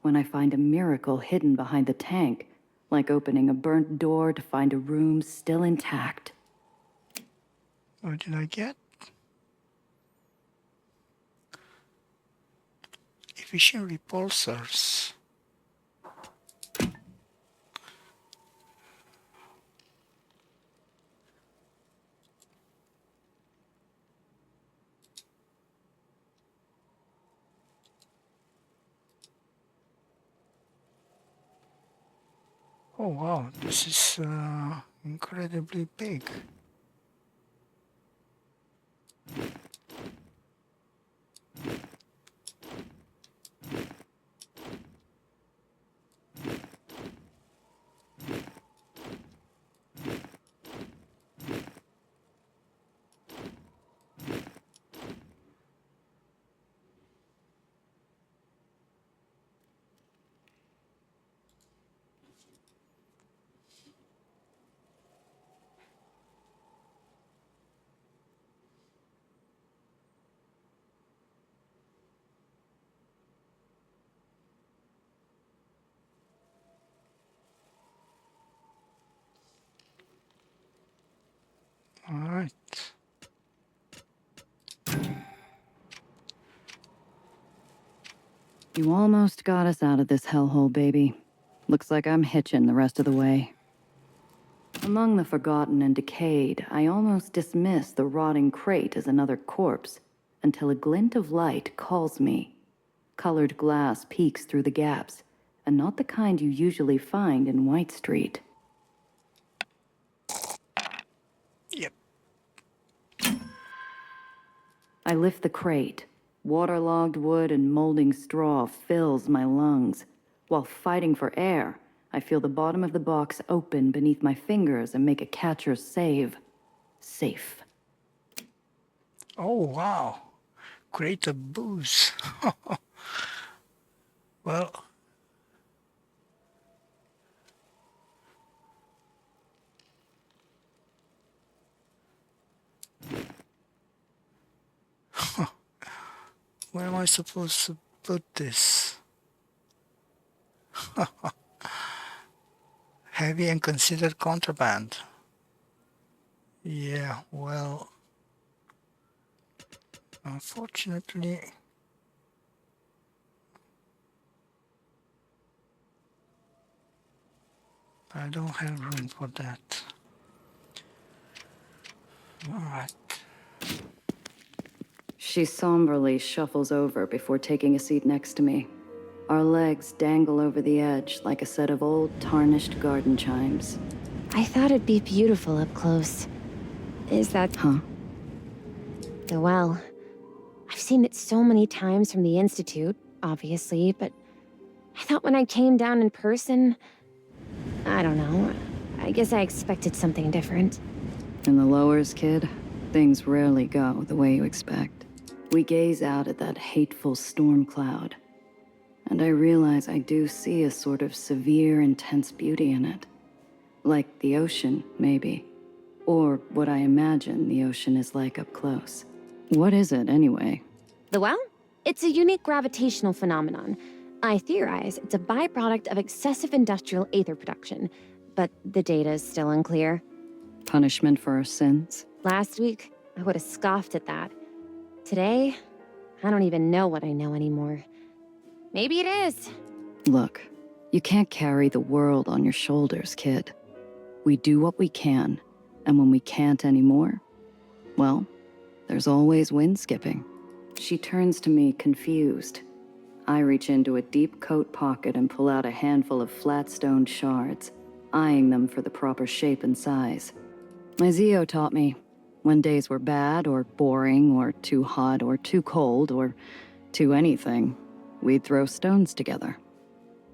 when I find a miracle hidden behind the tank, like opening a burnt door to find a room still intact. What did I get? Efficient repulsors. Oh wow, this is incredibly big. All right. You almost got us out of this hellhole, baby. Looks like I'm hitching the rest of the way. Among the forgotten and decayed, I almost dismiss the rotting crate as another corpse, until a glint of light calls me. Colored glass peeks through the gaps, and not the kind you usually find in White Street. Yep. I lift the crate. Waterlogged wood and molding straw fills my lungs. While fighting for air, I feel the bottom of the box open beneath my fingers and make a catcher's save. Safe. Oh wow. Crate of booze. Well, where am I supposed to put this? Heavy and considered contraband. Yeah, well, unfortunately, I don't have room for that. All right. She somberly shuffles over before taking a seat next to me. Our legs dangle over the edge like a set of old, tarnished garden chimes. I thought it'd be beautiful up close. Is that... Huh? The well. I've seen it so many times from the Institute, obviously, but I thought when I came down in person... I don't know. I guess I expected something different. In the lowers, kid, things rarely go the way you expect. We gaze out at that hateful storm cloud, and I realize I do see a sort of severe, intense beauty in it. Like the ocean, maybe. Or what I imagine the ocean is like up close. What is it, anyway? The well? It's a unique gravitational phenomenon. I theorize it's a byproduct of excessive industrial aether production, but the data is still unclear. Punishment for our sins? Last week, I would have scoffed at that. Today, I don't even know what I know anymore. Maybe it is. Look, you can't carry the world on your shoulders, kid. We do what we can, and when we can't anymore, well, there's always wind skipping. She turns to me confused. I reach into a deep coat pocket and pull out a handful of flat stone shards, eyeing them for the proper shape and size. My Zio taught me, when days were bad or boring or too hot or too cold or too anything, we'd throw stones together.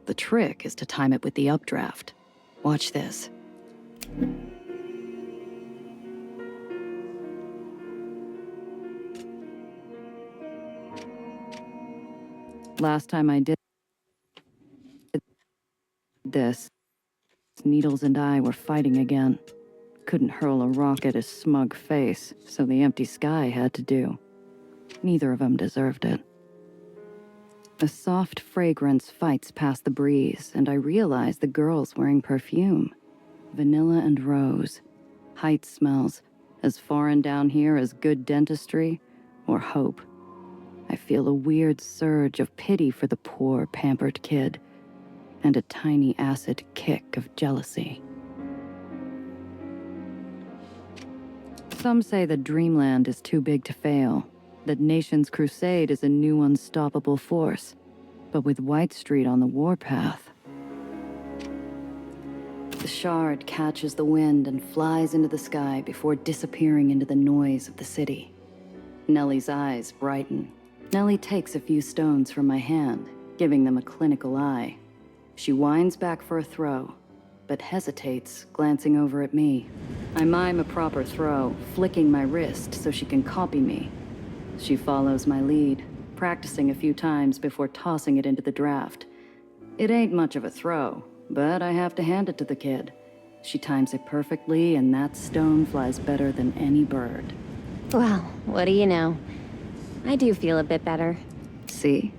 The trick is to time it with the updraft. Watch this. Last time I did this, Needles and I were fighting again. Couldn't hurl a rock at his smug face, so the empty sky had to do. Neither of them deserved it. A soft fragrance fights past the breeze, and I realize the girl's wearing perfume. Vanilla and rose. Height smells, as foreign down here as good dentistry or hope. I feel a weird surge of pity for the poor, pampered kid, and a tiny acid kick of jealousy. Some say that Dreamland is too big to fail, that Nation's Crusade is a new unstoppable force. But with White Street on the warpath... The shard catches the wind and flies into the sky before disappearing into the noise of the city. Nellie's eyes brighten. Nellie takes a few stones from my hand, giving them a clinical eye. She winds back for a throw, but hesitates, glancing over at me. I mime a proper throw, flicking my wrist so she can copy me. She follows my lead, practicing a few times before tossing it into the draft. It ain't much of a throw, but I have to hand it to the kid. She times it perfectly, and that stone flies better than any bird. Well, what do you know? I do feel a bit better. See?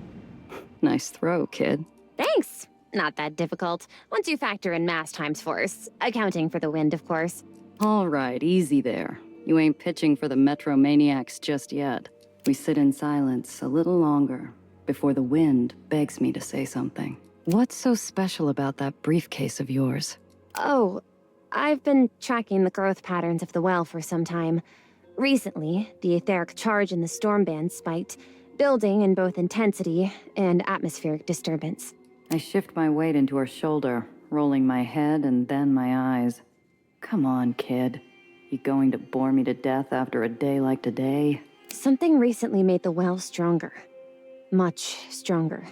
Nice throw, kid. Thanks! Not that difficult, once you factor in mass times force. Accounting for the wind, of course. All right, easy there. You ain't pitching for the Metromaniacs just yet. We sit in silence a little longer, before the wind begs me to say something. What's so special about that briefcase of yours? Oh, I've been tracking the growth patterns of the well for some time. Recently, the etheric charge in the storm band spiked, building in both intensity and atmospheric disturbance. I shift my weight into her shoulder, rolling my head and then my eyes. Come on, kid. You going to bore me to death after a day like today? Something recently made the well stronger. Much stronger.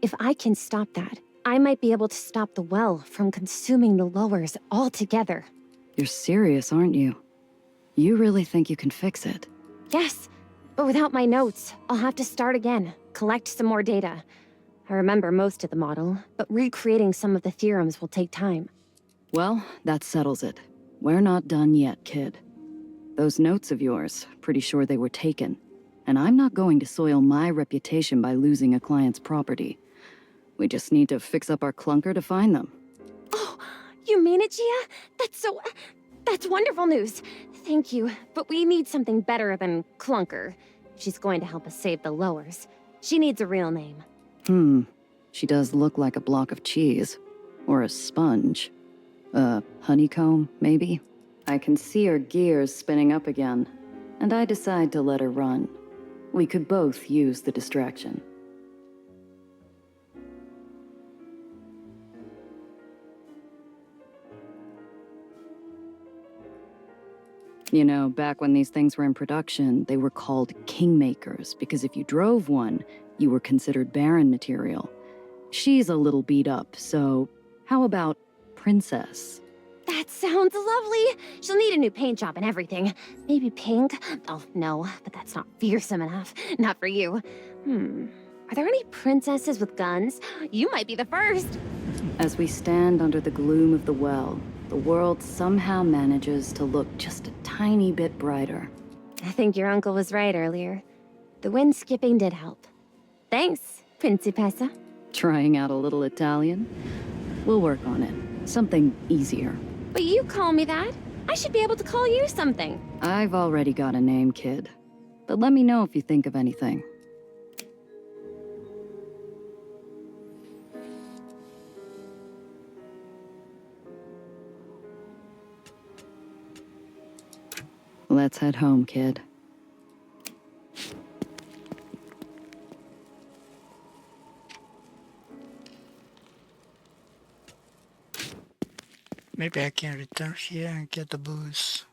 If I can stop that, I might be able to stop the well from consuming the lowers altogether. You're serious, aren't you? You really think you can fix it? Yes, but without my notes, I'll have to start again, collect some more data. I remember most of the model, but recreating some of the theorems will take time. Well, that settles it. We're not done yet, kid. Those notes of yours, pretty sure they were taken. And I'm not going to soil my reputation by losing a client's property. We just need to fix up our clunker to find them. Oh, you mean it, Gia? That's wonderful news. Thank you, but we need something better than clunker. She's going to help us save the lowers. She needs a real name. She does look like a block of cheese. Or a sponge. Honeycomb, maybe? I can see her gears spinning up again, and I decide to let her run. We could both use the distraction. You know, back when these things were in production, they were called Kingmakers, because if you drove one, you were considered barren material. She's a little beat up, so how about Princess? That sounds lovely. She'll need a new paint job and everything. Maybe pink? Oh, no, but that's not fearsome enough. Not for you. Are there any princesses with guns? You might be the first. As we stand under the gloom of the well, the world somehow manages to look just a tiny bit brighter. I think your uncle was right earlier. The wind skipping did help. Thanks, Principessa. Trying out a little Italian? We'll work on it. Something easier. But you call me that. I should be able to call you something. I've already got a name, kid. But let me know if you think of anything. Let's head home, kid. Maybe I can return here and get the booze.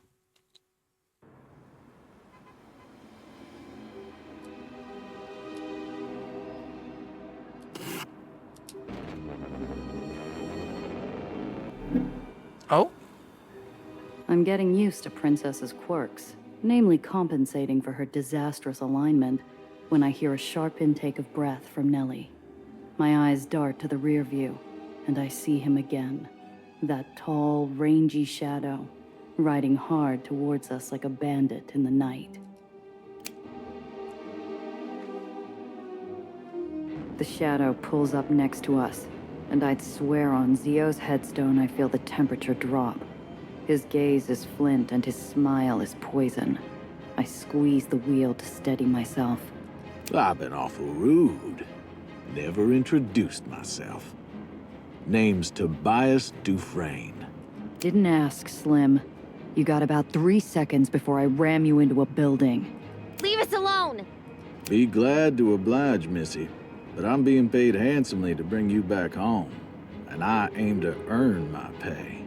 Oh? I'm getting used to Princess's quirks, namely compensating for her disastrous alignment when I hear a sharp intake of breath from Nellie. My eyes dart to the rear view, and I see him again. That tall, rangy shadow, riding hard towards us like a bandit in the night. The shadow pulls up next to us, and I'd swear on Zio's headstone I feel the temperature drop. His gaze is flint and his smile is poison. I squeeze the wheel to steady myself. I've been awful rude. Never introduced myself. Name's Tobias Dufresne. Didn't ask, Slim. You got about 3 seconds before I ram you into a building. Leave us alone! Be glad to oblige, Missy. But I'm being paid handsomely to bring you back home. And I aim to earn my pay.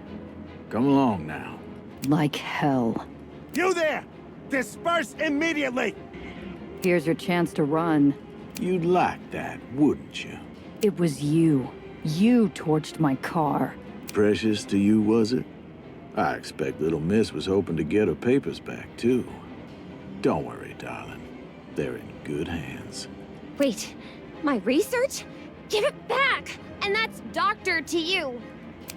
Come along now. Like hell. You there! Disperse immediately! Here's your chance to run. You'd like that, wouldn't you? It was you. You torched my car. Precious to you, was it? I expect little miss was hoping to get her papers back, too. Don't worry, darling. They're in good hands. Wait, my research? Give it back! And that's doctor to you!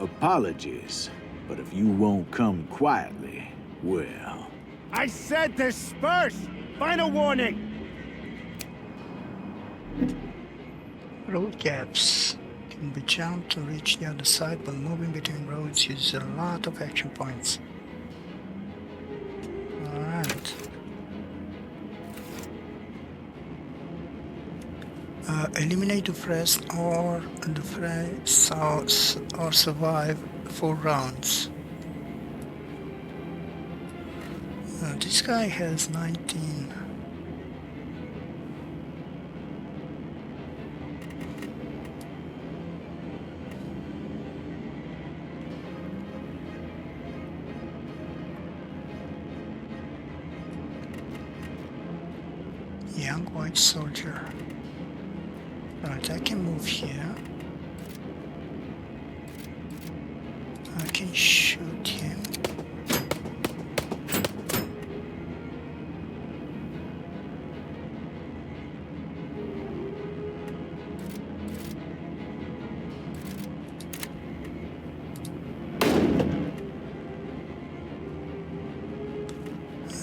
Apologies, but if you won't come quietly, well... I said disperse! Final warning! Road gaps can be jumped to reach the other side, but moving between roads uses a lot of action points. Alright. Eliminate the first or the first or survive 4 rounds. This guy has 19. Young white soldier. Right, I can move here. I can shoot him.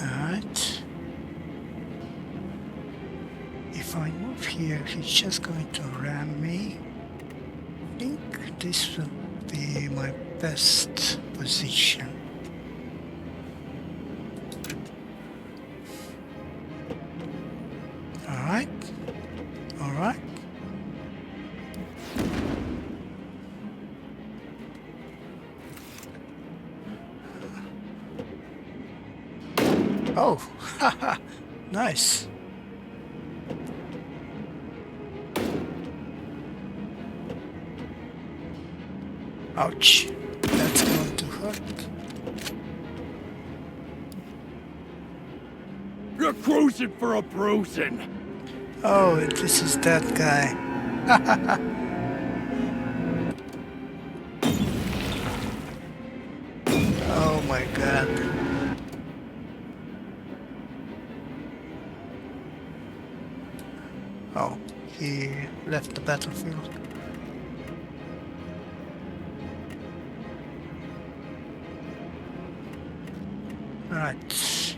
Alright. If I move here, he's just going to ram me. I think this will be my best position. Alright. Alright. Oh, haha, nice. Ouch, that's going to hurt. You're cruising for a bruising! Oh, this is that guy. Oh my god. Oh, he left the battlefield. Right.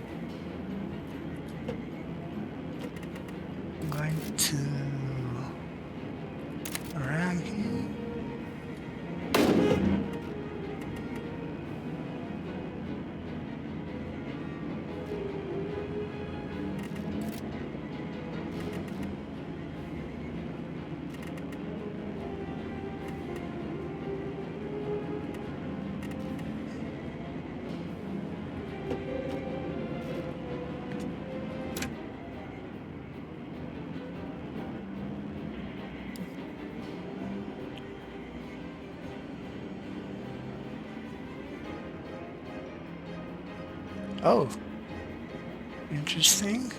I'm going to ram him. Oh. Interesting.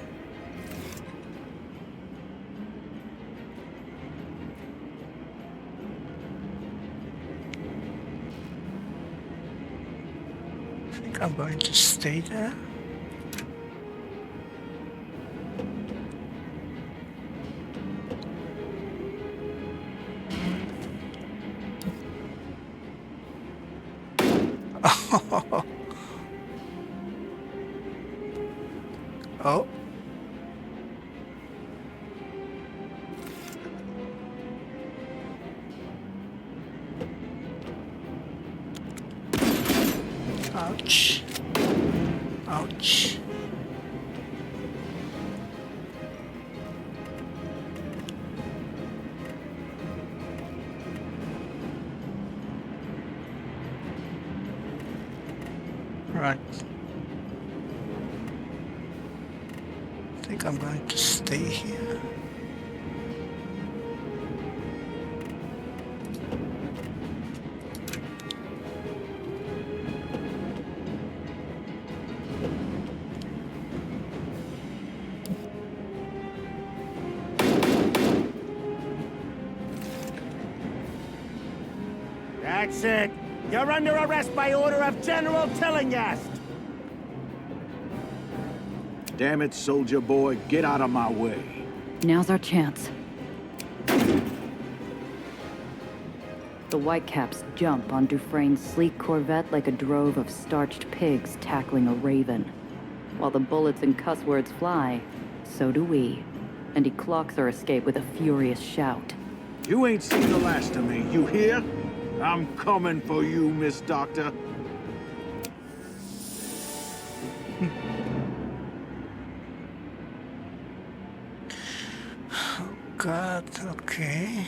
I think I'm going to stay there. Oh. Ouch. Ouch. Right. I think I'm going to stay here. That's it. You're under arrest by order of General Tillinghast. Damn it, soldier boy, get out of my way. Now's our chance. The Whitecaps jump on Dufresne's sleek Corvette like a drove of starched pigs tackling a raven. While the bullets and cuss words fly, so do we. And he clocks our escape with a furious shout. You ain't seen the last of me, you hear? I'm coming for you, Miss Doctor. God, okay.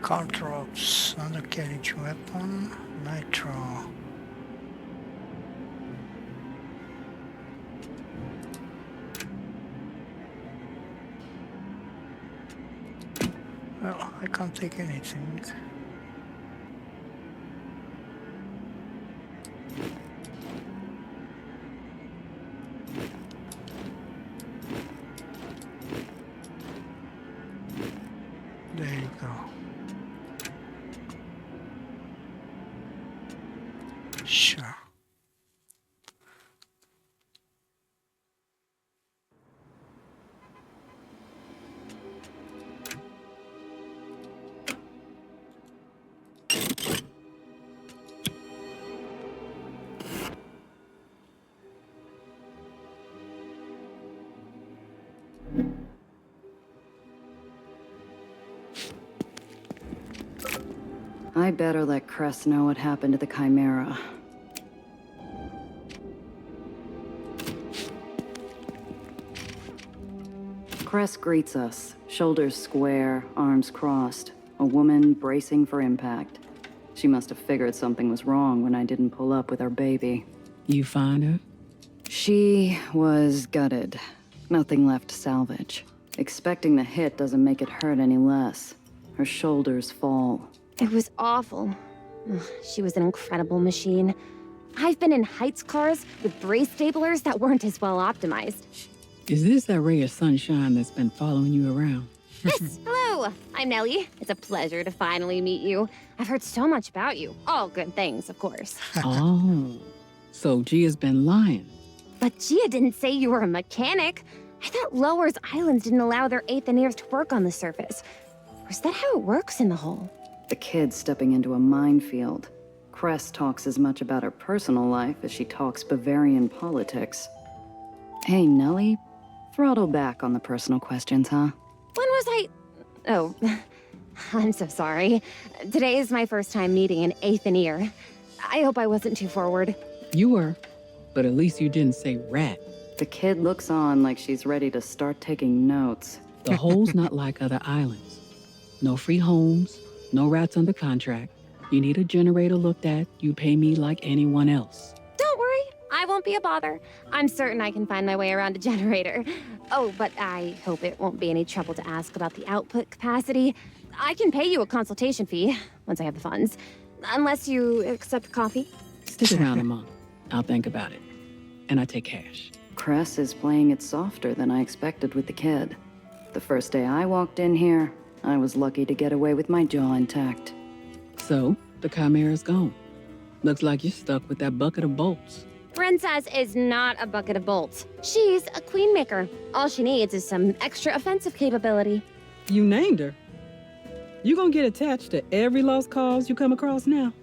Caltrops, undercarriage weapon, nitro. Well, I can't take anything. There you go. Sure. I better let Cress know what happened to the Chimera. Cress greets us, shoulders square, arms crossed, a woman bracing for impact. She must have figured something was wrong when I didn't pull up with our baby. You find her? She was gutted. Nothing left to salvage. Expecting the hit doesn't make it hurt any less. Her shoulders fall. It was awful. Ugh, she was an incredible machine. I've been in Heights cars with brace staplers that weren't as well optimized. Is this that ray of sunshine that's been following you around? Yes, hello. I'm Nellie. It's a pleasure to finally meet you. I've heard so much about you. All good things, of course. Oh, so Gia's been lying. But Gia didn't say you were a mechanic. I thought Lower's Islands didn't allow their Aetherians to work on the surface. Or is that how it works in the hull? The kid's stepping into a minefield. Cress talks as much about her personal life as she talks Bavarian politics. Hey, Nellie, throttle back on the personal questions, huh? When was I... Oh, I'm so sorry. Today is my first time meeting an Aetherian. I hope I wasn't too forward. You were, but at least you didn't say rat. The kid looks on like she's ready to start taking notes. The hole's not like other islands. No free homes, no rats under contract. You need a generator looked at, you pay me like anyone else. Don't worry, I won't be a bother. I'm certain I can find my way around a generator. Oh, but I hope it won't be any trouble to ask about the output capacity. I can pay you a consultation fee once I have the funds. Unless you accept coffee. Stick around a month. I'll think about it. and I take cash. Cress is playing it softer than I expected with the kid. The first day I walked in here, I was lucky to get away with my jaw intact. So, the Chimera's gone. Looks like you're stuck with that bucket of bolts. Princess is not a bucket of bolts. She's a queenmaker. All she needs is some extra offensive capability. You named her. You gonna get attached to every lost cause you come across now?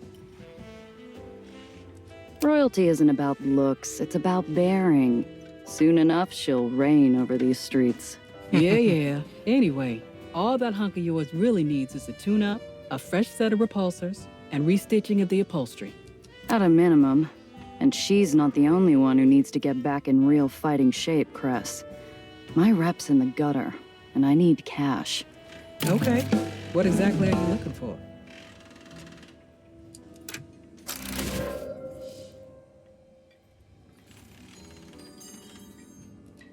Royalty isn't about looks, it's about bearing. Soon enough, she'll reign over these streets. Yeah. Anyway, all that hunk of yours really needs is a tune-up, a fresh set of repulsors, and restitching of the upholstery. At a minimum. And she's not the only one who needs to get back in real fighting shape, Cress. My rep's in the gutter, and I need cash. Okay. What exactly are you looking for?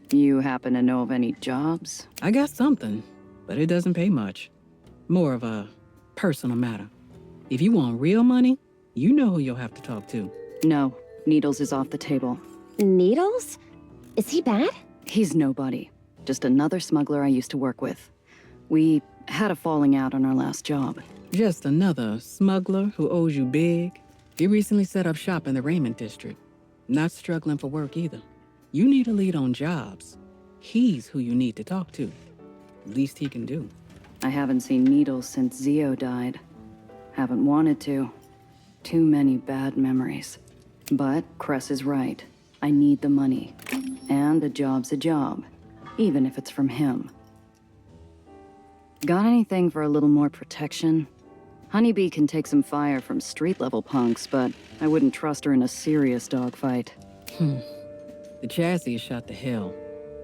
You happen to know of any jobs? I got something, but it doesn't pay much. More of a personal matter. If you want real money, you know who you'll have to talk to. No. Needles is off the table. Needles? Is he bad? He's nobody. Just another smuggler I used to work with. We had a falling out on our last job. Just another smuggler who owes you big? He recently set up shop in the Raymond district. Not struggling for work either. You need a lead on jobs. He's who you need to talk to. Least he can do. I haven't seen Needles since Zio died. Haven't wanted to. Too many bad memories. But Cress is right. I need the money. And a job's a job, even if it's from him. Got anything for a little more protection? Honeybee can take some fire from street-level punks, but I wouldn't trust her in a serious dogfight. The chassis is shot to hell.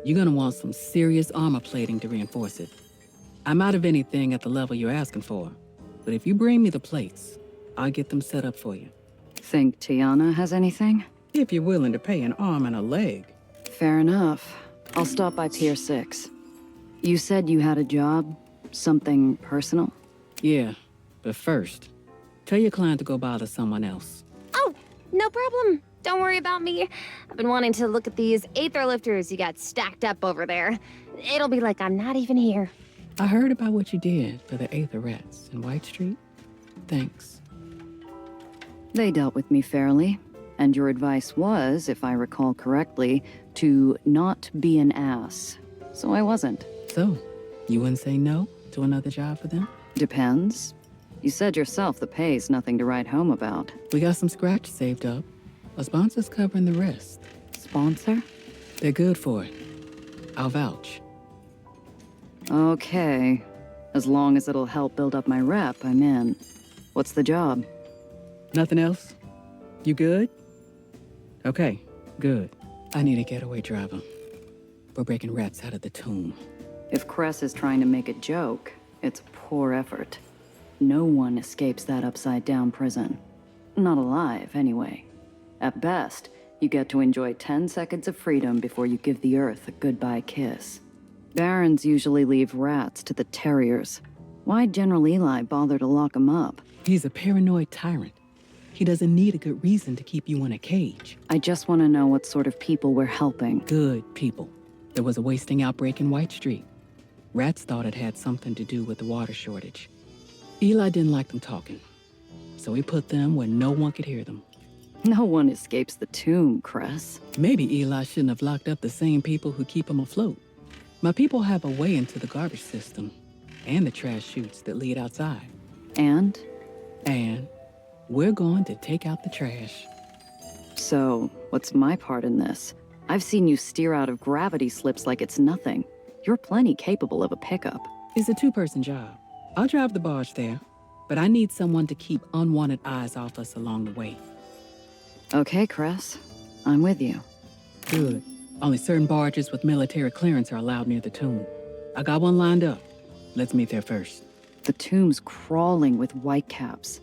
You're gonna want some serious armor plating to reinforce it. I'm out of anything at the level you're asking for, but if you bring me the plates, I'll get them set up for you. Think Tiana has anything? If you're willing to pay an arm and a leg. Fair enough. I'll stop by Pier 6. You said you had a job? Something personal? Yeah, but first, tell your client to go bother someone else. Oh, no problem. Don't worry about me. I've been wanting to look at these Aether lifters you got stacked up over there. It'll be like I'm not even here. I heard about what you did for the Aether rats in White Street. Thanks. They dealt with me fairly, and your advice was, if I recall correctly, to not be an ass. So I wasn't. So, you wouldn't say no to another job for them? Depends. You said yourself the pay's nothing to write home about. We got some scratch saved up. A sponsor's covering the rest. Sponsor? They're good for it. I'll vouch. Okay. As long as it'll help build up my rep, I'm in. What's the job? Nothing else? You good? Okay, good. I need a getaway driver. We're breaking rats out of the tomb. If Cress is trying to make a joke, it's a poor effort. No one escapes that upside-down prison. Not alive, anyway. At best, you get to enjoy 10 seconds of freedom before you give the Earth a goodbye kiss. Barons usually leave rats to the terriers. Why'd General Eli bother to lock him up? He's a paranoid tyrant. He doesn't need a good reason to keep you in a cage. I just want to know what sort of people we're helping. Good people. There was a wasting outbreak in White Street. Rats thought it had something to do with the water shortage. Eli didn't like them talking, so he put them where no one could hear them. No one escapes the tomb, Cress. Maybe Eli shouldn't have locked up the same people who keep him afloat. My people have a way into the garbage system, and the trash chutes that lead outside. And we're going to take out the trash. So, what's my part in this? I've seen you steer out of gravity slips like it's nothing. You're plenty capable of a pickup. It's a two-person job. I'll drive the barge there, but I need someone to keep unwanted eyes off us along the way. Okay, Cress. I'm with you. Good. Only certain barges with military clearance are allowed near the tomb. I got one lined up. Let's meet there first. The tomb's crawling with whitecaps.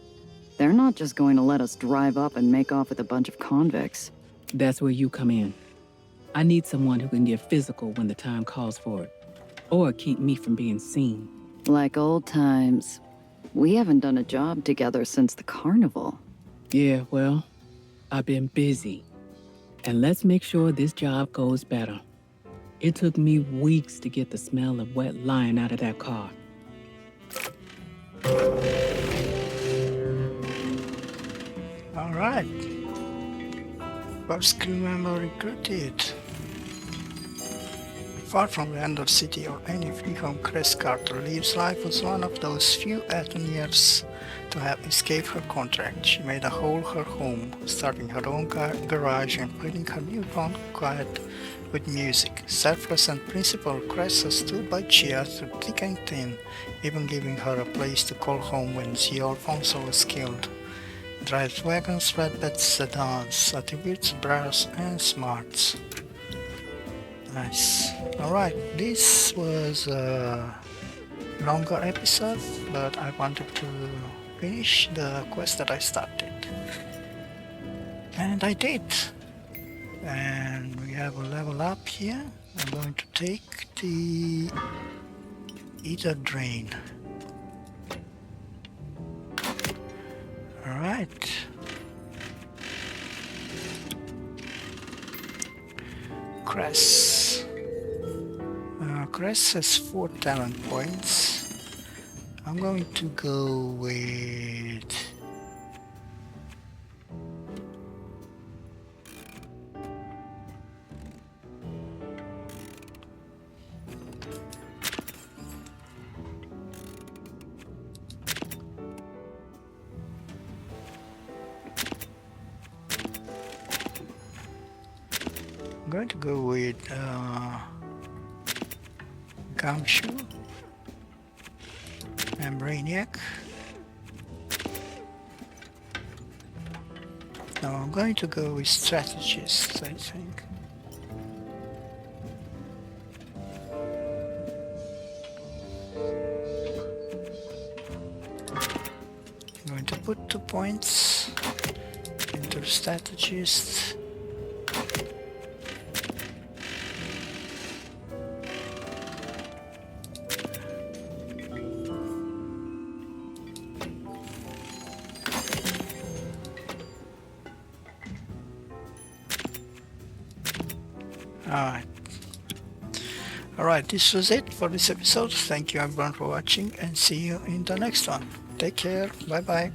They're not just going to let us drive up and make off with a bunch of convicts. That's where you come in. I need someone who can get physical when the time calls for it, or keep me from being seen. Like old times. We haven't done a job together since the carnival. Yeah, well, I've been busy. And let's make sure this job goes better. It took me weeks to get the smell of wet lime out of that car. All right. First crew member recruited. Far from the end of city or any free home, Cress Carter lives life as one of those few Athenians to have escaped her contract. She made a hole her home, starting her own garage and filling her newfound quiet with music. Selfless and principled, Cress has stood by Chia through thick and thin, even giving her a place to call home when Zio Alfonso was killed. Drives wagons, flatbeds, sedans, attributes brass and smarts. Nice. Alright, this was a longer episode, but I wanted to finish the quest that I started. And I did. And we have a level up here. I'm going to take the Aether Drain. Alright. Cress. Cress has 4 talent points. I'm going to go with... I'm going to go with Gumshoe and Brainiac. No, I'm going to go with Strategist, I think. I'm going to put 2 points into Strategist. Alright, this was it for this episode. Thank you everyone for watching and see you in the next one. Take care. Bye bye.